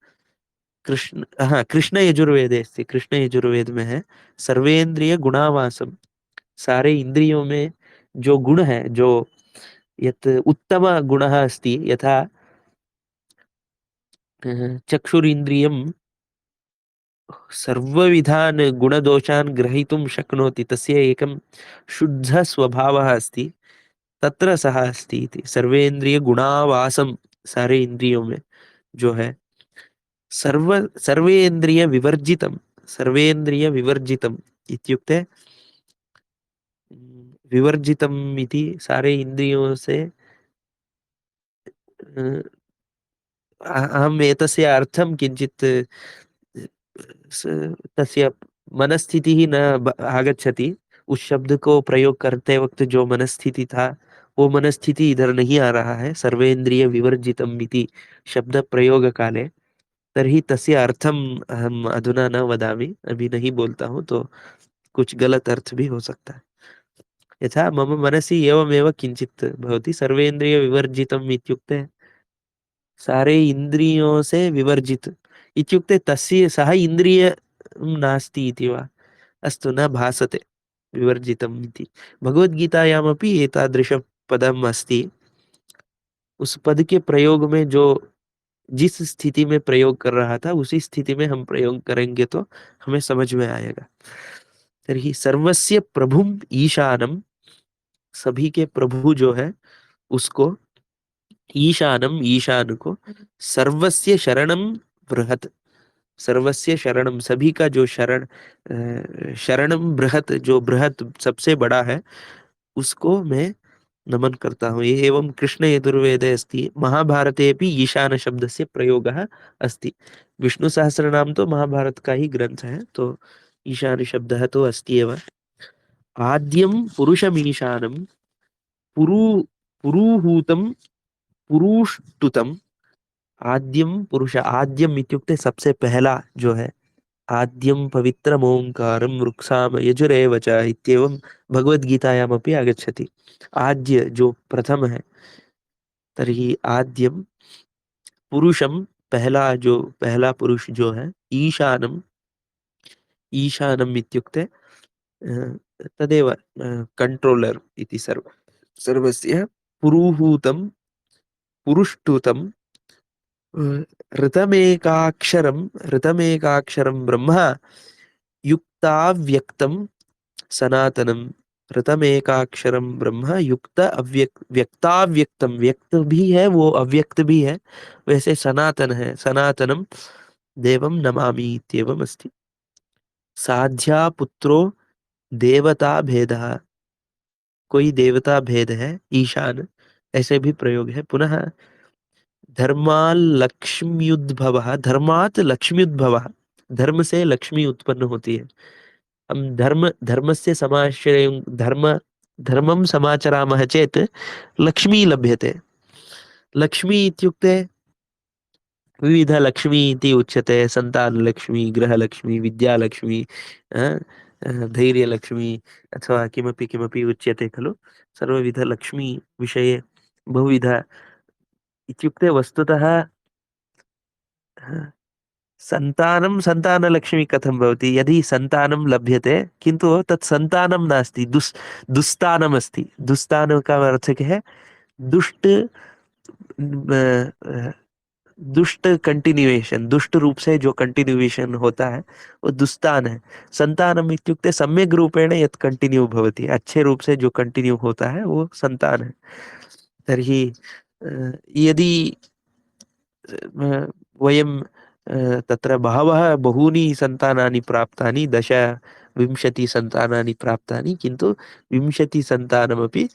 Speaker 1: कृष्ण, हाँ, कृष्ण यजुर्वेदे अस्ति, कृष्ण यजुर्वेद में है, सर्वेन्द्रिय गुणावासम, सारे इंद्रियों में जो गुण है, जो यत् उत्तम गुणः अस्ति, यथा चक्षुरिन्द्रियं सर्वविधान् गुणदोषान् ग्रहीतुं शक्नोति, तस्य एकं शुद्ध स्वभावः अस्ति, तत्र सः अस्ति इति। सर्वेन्द्रिय गुणावासम, सारे इंद्रियों में जो है, सर्वेन्द्रिय विवर्जितम, सर्वेन्द्रिय विवर्जितम इत्युक्ते विवर्जितम इति सारे इंद्रियों से, अहम् एतस्य अर्थं किञ्चित् तस्य मनस्थितिः न आगच्छति। उस शब्द को प्रयोग करते वक्त जो मनस्थिति था, वो मनस्थिति इधर नहीं आ रहा है। सर्वेन्द्रिय विवर्जितम् इति शब्द प्रयोग काले, तर्हि तस्य अर्थम् अहम् अधुना न वदामि, अभी नहीं बोलता हूँ तो कुछ गलत अर्थ भी हो सकता है। यथा मम मनसि एवमेव किञ्चित् भवति, सर्वेन्द्रिय विवर्जितम् इत्युक्ते सारे इंद्रियों से विवर्जित इत्युक्ते तस्य सः इंद्रिय नास्ति इति वा? अस्तु, न भासते विवर्जितम् इति। भगवद्गीतायामपि एतादृशपदम् अस्ति। उस पद के प्रयोग में जो, जिस स्थिति में प्रयोग कर रहा था, उसी स्थिति में हम प्रयोग करेंगे तो हमें समझ में आएगा। तर्हि सर्वस्य प्रभुम ईशानम, सभी के प्रभु जो है उसको, ईशानम, ईशान को, सर्वस्य शरणम बृहत, सर्वस्य शरणम, सभी का जो शरण, शरणम बृहत, जो बृहत सबसे बड़ा है, उसको मैं नमन करता हूँ। ये एवं कृष्ण यजुर्वेदे अस्ति। महाभारते भी ईशान शब्द से प्रयोगः अस्ति। विष्णु सहस्रनाम तो महाभारत का ही ग्रंथ है, तो ईशान शब्दः तो अस्ति एव। आद्यं पुरुषमीशानं पुरू पुरूहूतं पुरुष्टुतम्। आद्यम पुरुष, आद्यम इत्युक्ते सबसे पहला जो है, आद्यम पवित्रम ओंकारम रुक्साम यजुरेव च इत्येवं भगवद्गीतायामपि आगच्छति। आद्य जो प्रथम है, तर्हि आद्यम पुरुषम, पहला जो, पहला पुरुष जो है, ईशानम, ईशानम इत्युक्ते तदेव कंट्रोलर इति सर्वस्य। पुरुहूतं पुरुष्टुतं ऋतमेकाक्षरं, ऋतमेकाक्षरं ब्रह्म युक्ताव्यक्तं सनातनम। ऋतमेकाक्षरम ब्रह्म युक्त व्यक्ताव्यक्तम, व्यक्त भी है वो, अव्यक्त भी है, वैसे सनातन है, सनातनम देवम नमामि इत्येवम् अस्ति। साध्या पुत्रो देवता भेदः, कोई देवता भेद है, ईशान, ऐसे भी प्रयोग है। पुनः धर्माल्लक्ष्म्युद्भवः, धर्मात् लक्ष्म्युद्भवः, धर्म से लक्ष्मी उत्पन्न होती है। हम धर्मस्य समाश्रयं, धर्मं समाचरामः चेत् लक्ष्मी लभ्यते। लक्ष्मी इत्युक्ते विविधलक्ष्मी इति उच्यते, सन्तानलक्ष्मी, गृहलक्ष्मी, विद्यालक्ष्मी, अ, धैर्यलक्ष्मी, अथवा किमपि किमपि उच्यते खलु। सर्वविधलक्ष्मी विषये बहुविध इत्युक्ते वस्तुतः संतानं, संतानलक्ष्मी कथं भवति, यदि संतानं लभ्यते किन्तु तत् संतानं नास्ति, दुस्तानमस्ति। दुस्तान का अर्थ क्या है? दुष्ट, दुष्ट कंटिन्यूएशन, दुष्ट रूप से जो कंटिन्यूएशन होता है वो दुस्तान है। संतानम इत्युक्ते सम्यक रूपेण यत् कंटिन्यू भवति, अच्छे रूप से जो कंटिन्यू होता है वो संतान है। तर्हि यदि वयं तत्र बहवः, बहूनि सन्तानानि प्राप्तानि, 10 20 सन्तानानि प्राप्तानि, किन्तु 20 सन्तानमपि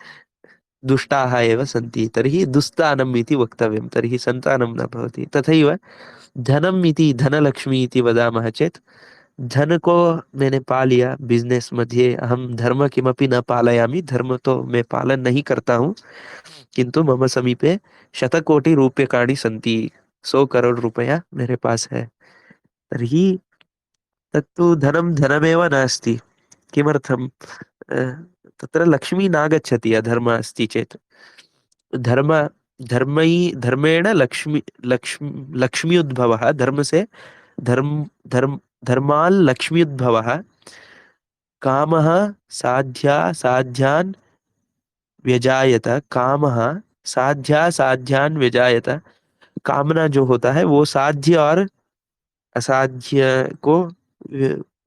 Speaker 1: दुष्टाः एव सन्ति, तर्हि दुस्तानम् इति वक्तव्यं, तर्हि सन्तानं न भवति। तथैव धनम् इति, धनलक्ष्मी इति वदामः चेत्, धन को मैंने पा लिया बिजनेस मध्ये, अहम धर्म किमपि न पालयामि, धर्म तो मैं पालन नहीं करता हूँ, किंतु मम समीपे 100 कोटि रूप्यकाणि सन्ति, 100 करोड़ रुपया मेरे पास है, तर्हि तत्तु धनं धनमेव नास्ति। किमर्थम्? अ, तत्र लक्ष्मी नागच्छति अधर्म अस्ति चेत्। धर्म, धर्मेण लक्ष्मी उद्भवः, धर्म से धर्म धर्म धर्माल् लक्ष्मी उद्भवः। कामः साध्यान् व्यजायत, कामः साध्यान् व्यजायत। कामना जो होता है वो साध्य और असाध्य को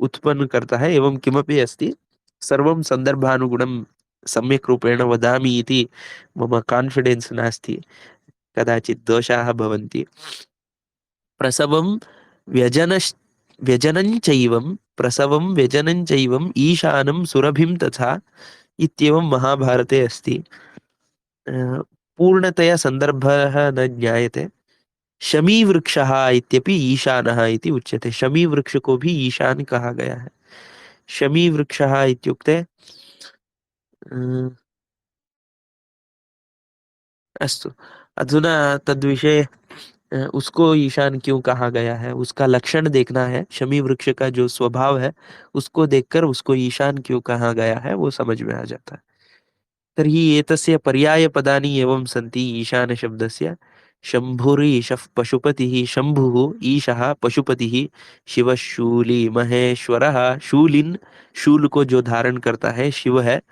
Speaker 1: उत्पन्न करता है। एवं किमपि अस्ति, सर्वं संदर्भानुगुणं सम्यक् रूपेण वदामि इति मम कॉन्फिडेंस नास्ति, कदाचित् दोषाः भवन्ति। प्रसवं व्यजन व्यजनं चैवं, प्रसवं व्यजनं चैवं ईशानं सुरभिं तथा इत्येवं महाभारते अस्ति। अ, पूर्णतया संदर्भः न ज्ञायते। शमी वृक्षः इत्यपि ईशानः इति उच्यते, शमी वृक्ष को भी ईशान कहा गया है। शमी वृक्षः इत्युक्ते अस्तु, अधुना तद्विषये उसको ईशान क्यों कहा गया है, उसका लक्षण देखना है, शमी वृक्ष का जो स्वभाव है उसको देखकर उसको ईशान क्यों कहा गया है वो समझ में आ जाता है। तर्हि एतस्य पर्यायपदानि एवं सन्ति ईशान शब्दस्य। शम्भुरीशः पशुपतिः, शम्भुः ईशः पशुपतिः, शिवः शूली महेश्वरः, शूलिन, शूल को जो धारण करता है शिव है,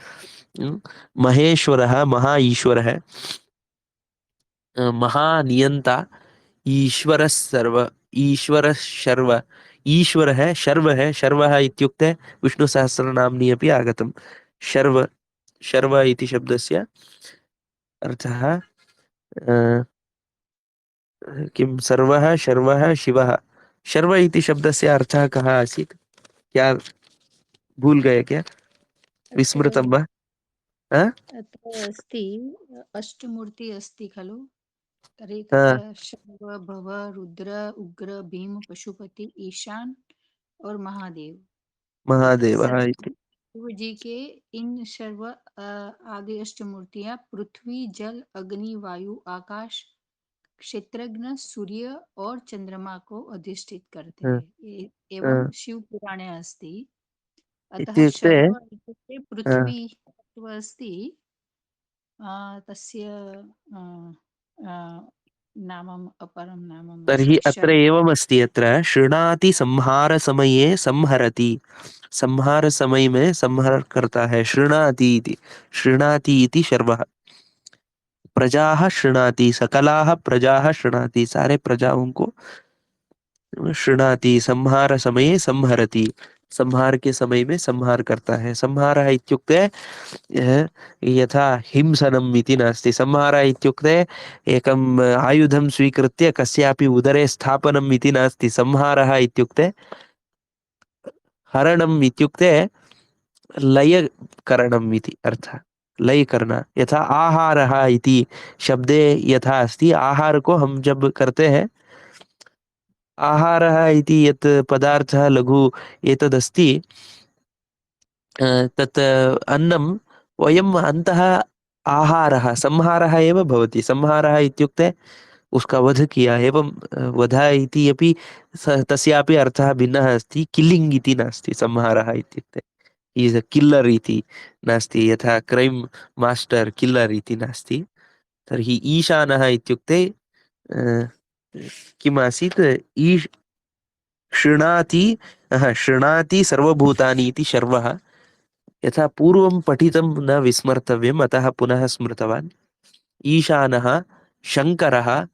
Speaker 1: महेश्वरः महा ईश्वर है, महानियंता, ईश्वर सर्व, ईश्वर शर्व, ईश्वर है, शर्व है, शर्व इत्युक्ते विष्णु सहस्रनाम्नि अपि आगतम्। शर्व, शर्व इति शब्दस्य अर्थः किं, सर्वः शर्वः शिवः। शर्व इति शब्दस्य अर्थः कः आसीत्, क्या भूल गए क्या,
Speaker 3: अत्र
Speaker 1: विस्मृतं वा? हाँ?
Speaker 3: अत्र अस्ति अष्टमूर्ति अस्ति खलु, तर्हि
Speaker 1: हाँ,
Speaker 3: तत्र शर्व भव रुद्र उग्र भीम पशुपति ईशान और महादेव,
Speaker 1: महादेवः
Speaker 3: सर्व
Speaker 1: इति।
Speaker 3: शिव जी के इन सर्व आदि अष्टमूर्तियां पृथ्वी, जल, अग्नि, वायु, आकाश, क्षेत्रज्ञ, सूर्य और चंद्रमा को अधिष्ठित करते
Speaker 1: हाँ,
Speaker 3: हैं। एवं
Speaker 1: हाँ,
Speaker 3: शिव पुराणे अस्ति। अतः
Speaker 1: इत्युक्ते
Speaker 3: सर्व इत्युक्ते
Speaker 1: हाँ,
Speaker 3: पृथ्वी तत्त्व अस्ति। तस्य अ, अ, नामम् अपरं नामम्
Speaker 1: तर्हि
Speaker 3: अस्ति
Speaker 1: अत्र एवमस्ति, अत्र शृणाति संहार समये संहरति, संहार समय में संहार करता है, शृणाति इति, शृणाति इति शर्वः, प्रजाः शृणाति, सकलाः प्रजाः शृणाति, सारे प्रजाओं को शृणाति, संहार समये संहरति, संहार के समय में संहार करता है। संहारः इत्युक्ते यः यथा हिंसनम् इति नास्ति, संहारः इत्युक्ते एकम् आयुधं स्वीकृत्य कस्यापि उदरे स्थापनम् इति नास्ति। संहारः इत्युक्ते हरणम् इत्युक्ते लयकरणम् इति अर्थः, लयकरण। यथा आहारः इति शब्दे यथा अस्ति, आहार को हम जब करते हैं, आहारः इति यत् पदार्थः लघु एतदस्ति, तत् अन्नं वयम् अन्तः आहारः, संहारः एव भवति। संहारः इत्युक्ते उसका वध किया एवं, वध इति अपि तस्यापि अर्थः भिन्नः अस्ति, किल्लिङ्ग् इति नास्ति। संहारः इत्युक्ते इस् अ किल्लर् इति नास्ति, यथा क्रैम् मास्टर् किल्लर् इति नास्ति। तर्हि ईशानः इत्युक्ते किम् आसीत्, ईश् शृणाति, शृणाति सर्वभूतानि इति शर्वः। यथा पूर्वं पठितं न विस्मर्तव्यम्, अतः पुनः स्मृतवान्। ईशानः, शंकरः,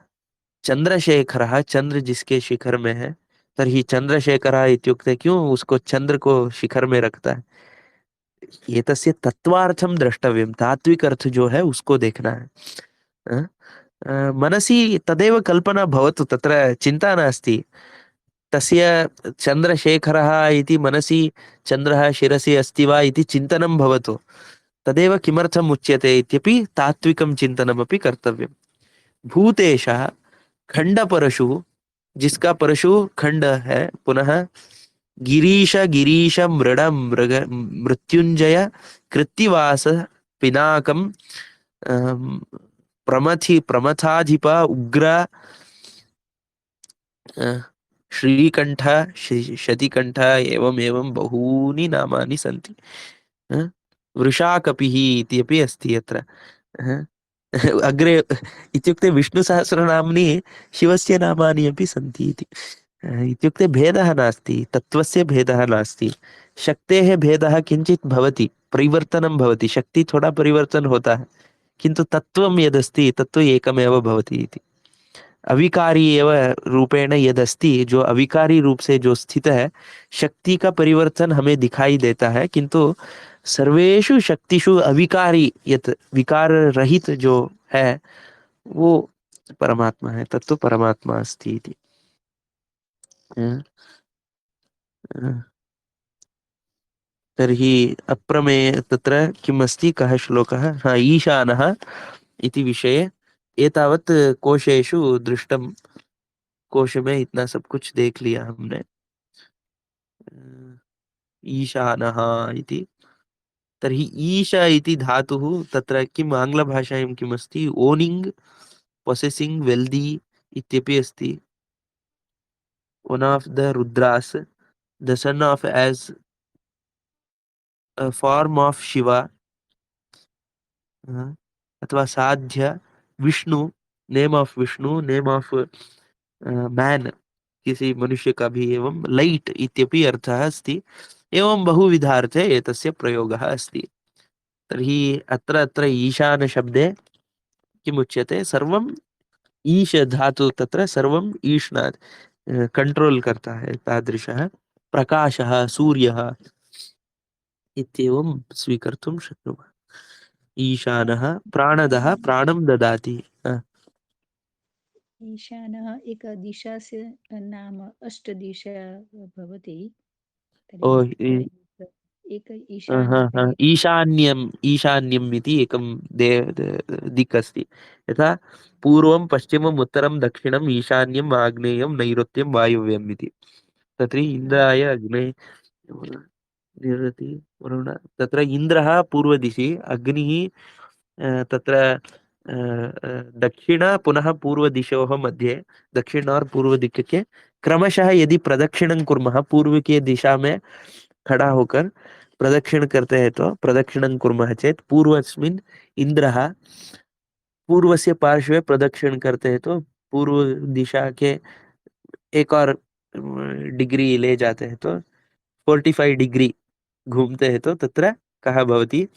Speaker 1: चंद्रशेखरः, चंद्र जिसके शिखर में है, तर्हि चंद्रशेखरः इत्युक्ते क्यों उसको चंद्र को शिखर में रखता है, एतस्य तत्वार्थं द्रष्टव्यं, तात्विक अर्थ जो है उसको देखना है। अ? मनसि तदेव कल्पना भवतु, तत्र चिन्ता नास्ति। तस्य चन्द्रशेखरः इति मनसि चन्द्रः शिरसि अस्ति वा इति चिन्तनं भवतु, तदेव किमर्थम् उच्यते इत्यपि तात्विकं चिन्तनमपि कर्तव्यम्। भूतेशः, खण्डपरशुः, जिसका परशु खंड है, पुनः गिरीश, गिरीश मृड मृग मृत्युंजय, कृत्तिवास, पिनाकम, प्रमथि प्रमथाधिप, उग्र, श्रीकंठ, शतिकंठ, एवं एवं बहूनि नामानि सन्ति। अ, वृषाकपिः इति अपि अस्ति अत्र। अ, अग्रे इत्युक्ते विष्णुसहस्रनाम्नि शिवस्य नामानि अपि सन्ति इति। इत्युक्ते भेदः नास्ति, तत्त्वस्य भेदः नास्ति, शक्तेः भेदः किञ्चित् भवति, परिवर्तनं भवति, शक्ति थोड़ा परिवर्तन होता है, किंतु तत्त्वं यदस्ति तत्तु एकमेव भवति इति। अविकारी एव रूपेण यदस्ति, जो अविकारी रूप से जो स्थित है, शक्ति का परिवर्तन हमें दिखाई देता है, किंतु सर्वेषु शक्तिषु अविकारी यत् विकार रहित जो है वो परमात्मा है, तत्तु परमात्मा अस्ति इति। अ, अ, तर्हि अप्रमेय तत्र किम् अस्ति, कः श्लोकः, हा, ईशानः इति विषये एतावत् कोशेषु दृष्टं, कोश में इतना सब कुछ देख लिया हमने। ईशानः इति, तर्हि ईश इति धातुः तत्र किम् आङ्ग्लभाषायां किम् अस्ति, ओनिंग, पोसेसिंग, वेल्दी इत्यपि अस्ति। One of the Rudras, the son of as form of Shiva, अथवा साध्य, Vishnu, name of Vishnu, name of man, किसी मनुष्य का भी, एवं लाइट इत्यपि अर्थः अस्ति। एवं बहुविधार्थे एतस्य प्रयोगः अस्ति। तर्हि अत्र अत्र ईशान शब्दे किमुच्यते, सर्वं ईश धातु तत्र सर्वं ईष्णात् कंट्रोल करता है, तादृशः प्रकाशः, सूर्यः इत्येवं स्वीकर्तुं शक्नुमः। ईशानः प्राणदः, प्राणं ददाति।
Speaker 3: ईशानः एक दिशा से नाम अष्टदिशा भवति।
Speaker 1: ओ
Speaker 3: तर्हि तत्र एक ईशान्य तर्हि
Speaker 1: ईशान्यम्, ईशान्यम् इति एकं दिक् अस्ति। यथा पूर्वं, पश्चिमम्, उत्तरं, दक्षिणम्, ईशान्यम्, आग्नेयं, नैऋत्यं, वायव्यम् इति। तत्र इन्द्राय, अग्ने, निरृति वरुण तत्र इन्द्रः पूर्वदिशि अग्निः तत्र दक्षिण पुनः पूर्व दिशोः मध्ये दक्षिण और पूर्व दिक् के क्रमशः यदि प्रदक्षिणं कुर्मः पूर्व की दिशा में खड़ा होकर प्रदक्षिण करते हैं तो प्रदक्षिणं कुर्मः चेत पूर्वस्मिन् इन्द्रः पूर्व से पार्श्वे प्रदक्षिण करते हैं तो पूर्व दिशा के एक और डिग्री ले जाते हैं तो 45 डिग्री घूमते हैं तो तत्र कः भवति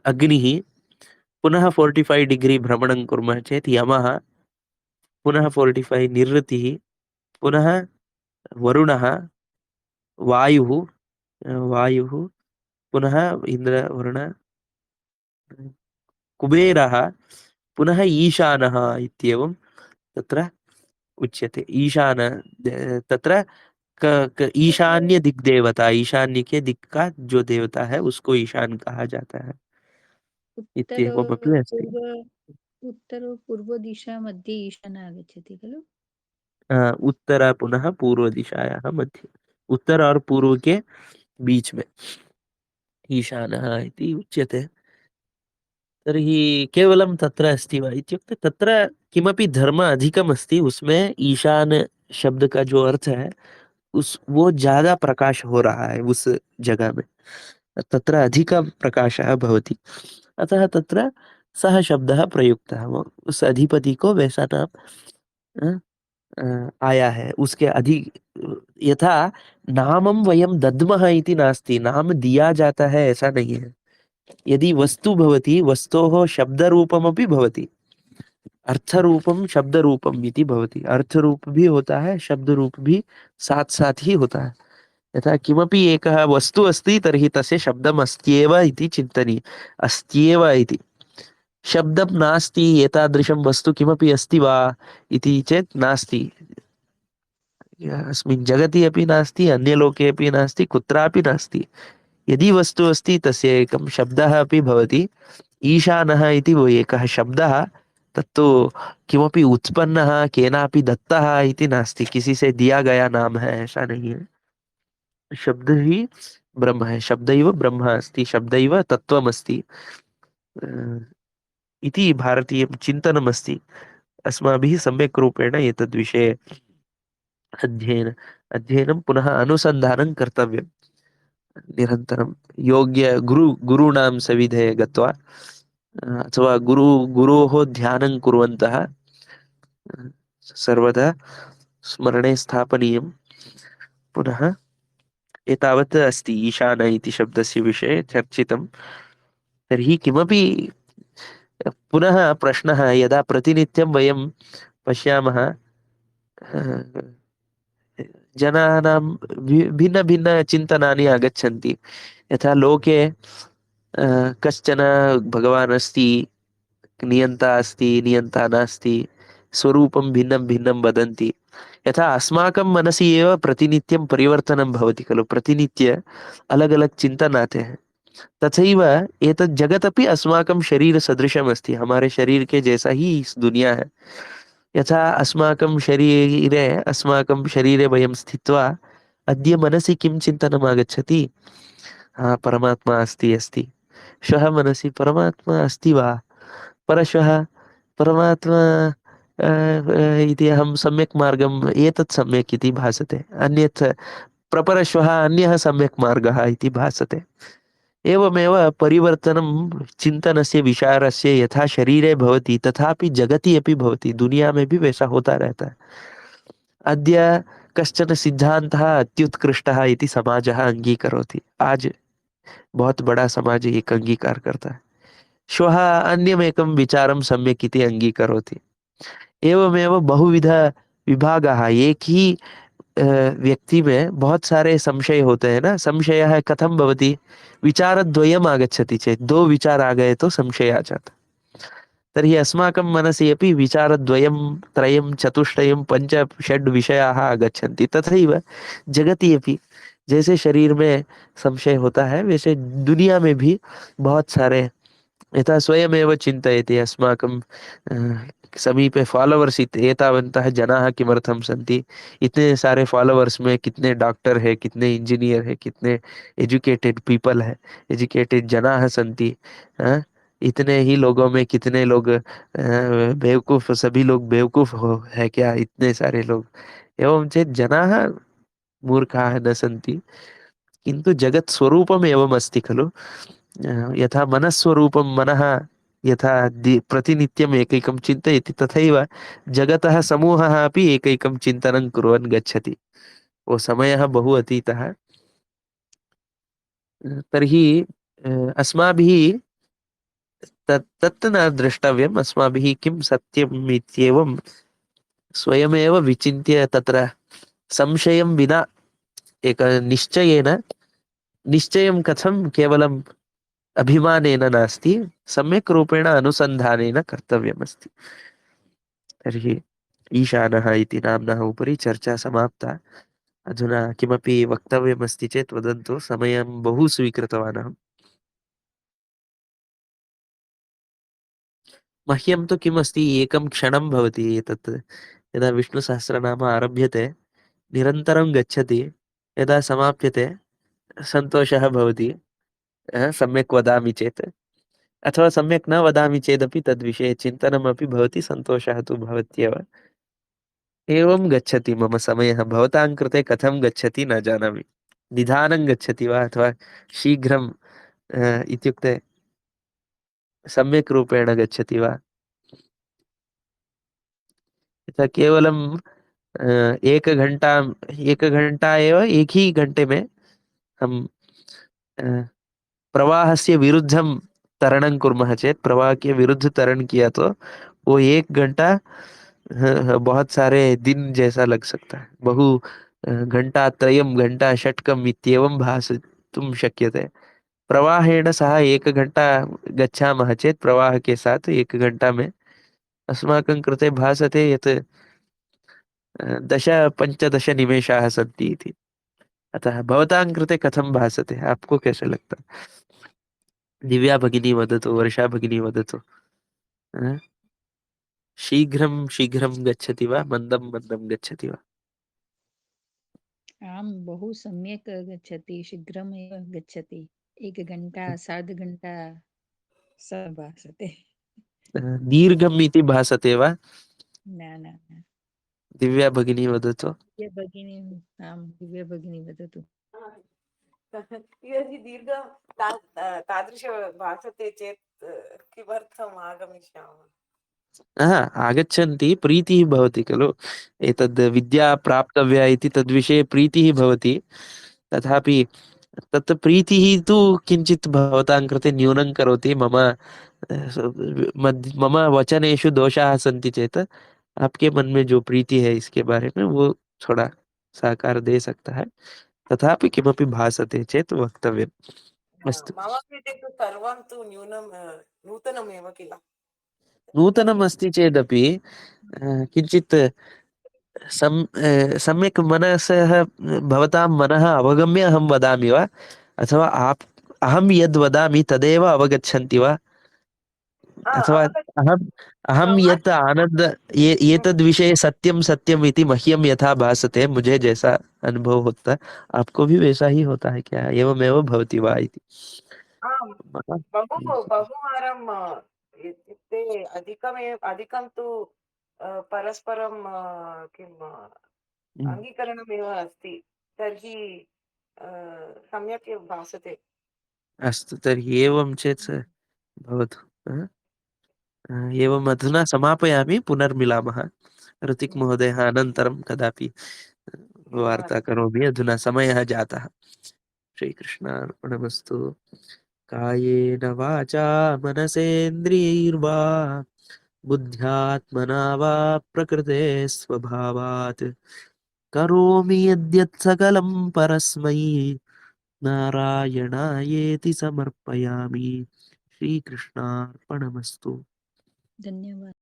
Speaker 1: अग्निः पुनः 45 डिग्री भ्रमणं कुर्मः चेत् यमः पुनः 45 निरृतिः पुनः वरुणः वायुः वायुः पुनः इन्द्र वरुण कुबेरः पुनः ईशानः इत्येवं तत्र उच्यते तत्र ईशान्य दिक् देवता ईशान्य के दिक् का जो देवता है उसको ईशान कहा जाता है
Speaker 3: उत्तर
Speaker 1: इत्येवमपि अस्ति।
Speaker 3: उत्तर पूर्व दिशा मध्ये ईशान आगच्छति खलु।
Speaker 1: उत्तर पुनः पूर्व दिशायाः मध्ये उत्तर और पूर्व के बीच में ईशानः इति उच्यते। तर्हि केवलं तत्र अस्ति वा इत्युक्ते तत्र किमपि धर्म अधिकम् अस्ति उसमें ईशान शब्द का जो अर्थ है उस वो ज़्यादा प्रकाश हो रहा है उस जगह में तत्र अधिक प्रकाशः भवति अतः तत्र सः शब्दः प्रयुक्तः वो उस अधिपति को वैसा नाम आया है उसके अधिक यथा नामं वयं दद्मः इति नास्ति नाम दिया जाता है ऐसा नहीं है यदि वस्तु भवति वस्तोः शब्दरूपमपि भवति अर्थरूपम शब्दरूपम इति भवति अर्थरूप भी होता है शब्दरूप भी साथ साथ ही होता है यथा किमपि एकः वस्तु अस्ति तर्हि तस्य शब्दम् अस्त्येव इति चिन्तनीय अस्त्येव इति शब्दं नास्ति एतादृशं वस्तु किमपि अस्ति वा इति चेत् नास्ति अस्मिन् जगति अपि नास्ति अन्यलोके अपि नास्ति कुत्रापि नास्ति यदि वस्तु अस्ति तस्य एकं शब्दः अपि भवति ईशानः इति वो एकः शब्दः तत्तु किमपि उत्पन्नः केनापि दत्तः इति नास्ति किसी से दिया गया नाम है ऐसा नहीं है शब्द ही ब्रह्म है शब्दैव ब्रह्म अस्ति शब्दैव तत्त्वमस्ति इति भारतीयं चिन्तनमस्ति अस्माभिः सम्यक् रूपेण एतद्विषये अध्ययनं पुनः अनुसन्धानं कर्तव्यं निरन्तरं योग्य गुरूणां सविधे गत्वा अथवा गुरोः ध्यानं कुर्वन्तः सर्वदा स्मरणे स्थापनीयं पुनः एतावत् अस्ति ईशान इति शब्दस्य विषये चर्चितं तर्हि किमपि पुनः प्रश्नः यदा प्रतिनित्यं वयं पश्यामः जनानां भिन्न भिन्न चिन्तनानि आगच्छन्ति यथा लोके कश्चन भगवान् अस्ति नियन्ता अस्ति नियन्ता नास्ति स्वरूपं भिन्नं भिन्नं वदन्ति यथा अस्माकं मनसि एव प्रतिनित्यं परिवर्तनं भवति खलु प्रतिनित्य अलग अलग चिन्तन आते हैं तथैव एतत् जगदपि अस्माकं शरीरसदृशमस्ति हमारे शरीर के जैसा ही इस दुनिया है यथा अस्माकं शरीरे वयं स्थित्वा अद्य मनसि किं चिन्तनम् आगच्छति परमात्मा अस्ति श्वः मनसि परमात्मा अस्ति वा परश्वः परमात्मा इति अहं सम्यक् मार्गम् एतत् सम्यक् इति भासते अन्यत् प्रपरश्वः अन्यः सम्यक् मार्गः इति भासते एवमेव परिवर्तनं चिन्तनस्य विचारस्य यथा शरीरे भवति तथापि जगति अपि भवति दुनिया में भी वैसा होता रहता है अद्य कश्चन सिद्धान्तः अत्युत्कृष्टः इति समाजः अंगीकरोति आज बहुत बड़ा समाज एक अंगीकार करता है श्वः अन्यमेकं विचारं सम्यक् इति अंगीकरोति एवमेव बहुविध विभागाः एक ही व्यक्ति में बहुत सारे संशय होते हैं ना संशयः कथं भवति विचारद्वयम् आगच्छति चेत् दो विचार आ गए तो संशय आ जाता तर्हि अस्माकं मनसि अपि विचारद्वयं त्रयं चतुष्टयं पञ्च षड् विषयाः आगच्छन्ति तथैव जगति अपि जैसे शरीर में संशय होता है वैसे दुनिया में भी बहुत सारे यथा स्वयमेव चिन्तयति अस्माकं समीपे फॉलोवर्स एतावन्तः जनाः किमर्थं सन्ति, इतने सारे फॉलोवर्स में कितने डॉक्टर है, कितने इंजीनियर है, कितने एजुकेटेड पीपल है, एजुकेटेड जनाः सन्ति, इतने ही लोगों में कितने लोग बेवकूफ, सभी लोग बेवकूफ हो है क्या, इतने सारे लोग, एवं चेत् जनाः मूर्खाः न सन्ति, किन्तु जगत् स्वरूपम् एवम् अस्ति खलु। यथा मनस्वरूपं मनः यथा प्रतिनित्यम् एकैकं चिन्तयति, तथैव जगतः समूहः अपि एकैकं चिन्तनं कुर्वन् गच्छति। वो समयः बहु अतीतः। तर्हि अस्माभिः तत् न द्रष्टव्यम्, अस्माभिः किं सत्यम् इत्येवं स्वयमेव विचिन्त्य तत्र संशयं विना एक निश्चयेन, निश्चयं कथं केवलम् अभिमानेन नास्ति, सम्यक् रूपेण अनुसन्धानेन कर्तव्यमस्ति। तर्हि ईशानः इति नाम्नः उपरि चर्चा समाप्ता। अधुना किमपि वक्तव्यमस्ति चेत् वदन्तु, समयं बहु स्वीकृतवान् अहम्। मह्यं तु किमस्ति, एकं क्षणं भवति एतत्, यदा विष्णुसहस्रनाम आरभ्यते निरन्तरं गच्छति, यदा समाप्यते सन्तोषः भवति, सम्यक् वदामि चेत्, अथवा सम्यक् न वदामि चेदपि तद्विषये चिन्तनमपि भवति, सन्तोषः तु भवत्येव। एवं गच्छति मम समयः। भवतां कृते कथं गच्छति न जानामि। निधानं गच्छति वा अथवा शीघ्रं इत्युक्ते सम्यक् रूपेण गच्छति वा? यथा केवलं 1 घंटा, 1 घंटा एव, एक ही घंटे में हम प्रवाहस्य विरुद्धं तरणं कुर्मः चेत्, प्रवाह के विरुद्ध तरण किया तो वो 1 घंटा बहुत सारे दिन जैसा लग सकता है। बहु घंटात्रयं, घंटाषट्कम् इत्येवं भासितुं शक्यते। प्रवाहेण सह 1 घंटा गच्छामः चेत्, प्रवाह के साथ 1 घंटा में अस्माकं कृते भासते यत् 10-15 निमेषाः सन्ति इति। अतः भवतां कृते कथं भासते? आपको कैसे लगता है? दिव्या भगिनी वदतु, वर्षा भगिनी वदतु। अ, शीघ्रं शीघ्रं गच्छति वा, मन्दं मन्दं गच्छति वा?
Speaker 3: आं बहु सम्यक् गच्छति, शीघ्रमेव गच्छति। 1 घण्टा, सार्धघण्टा भासते।
Speaker 1: दीर्घम् इति भासते वा?
Speaker 3: न न न।
Speaker 1: दिव्या भगिनी वदतु।
Speaker 3: दिव्या भगिनी, आं दिव्या भगिनी वदतु।
Speaker 4: यदि दीर्घ तादृश भासते चेत् किमर्थम् आगमिष्यामः?
Speaker 1: आगच्छन्ति, प्रीतिः भवति खलु, एतद् विद्या प्राप्तव्या इति तद्विषये प्रीतिः भवति। तथापि तत् प्रीतिः तु किञ्चित् भवतां कृते न्यूनं करोति। मम वचनेषु दोषाः सन्ति चेत् आपके मन में जो प्रीति है इसके बारे में वो थोड़ा साकार दे सकता है। तथापि किमपि भासते चेत् वक्तव्यम्। अस्तु।
Speaker 4: मम कृते तु सर्वं तु न्यूनं नूतनमेव किल।
Speaker 1: नूतनम् अस्ति चेदपि किञ्चित् सम्यक् मनसः, भवतां मनः अवगम्य अहं वदामि वा, अथवा अहं यद् वदामि तदेव अवगच्छन्ति वा, अथवा अहं यत् आनन्द एतद् विषये सत्यं सत्यम् इति मह्यं यथा भासते, मुझे जैसा अनुभव होता आपको भी वैसा ही होता है क्या, एवमेव भवति वा इति।
Speaker 4: आम्, बहुवारं इत्युक्ते अधिकं तु परस्परं किम् अङ्गीकरणमेव अस्ति, तर्हि सम्यक् एव भासते।
Speaker 1: अस्तु, तर्हि एवं चेत् भवतु। एवम् अधुना समापयामि, पुनर्मिलामः। ऋतिक् महोदयः अनन्तरं कदापि वार्ता करोमि, अधुना समयः जातः। श्रीकृष्णार्पणमस्तु। कायेन वाचा मनसेन्द्रियैर्वा बुद्ध्यात्मना वा प्रकृते स्वभावात् करोमि यद्यत् सकलं परस्मै नारायणायेति समर्पयामि। श्रीकृष्णार्पणमस्तु।
Speaker 3: धन्यवाद।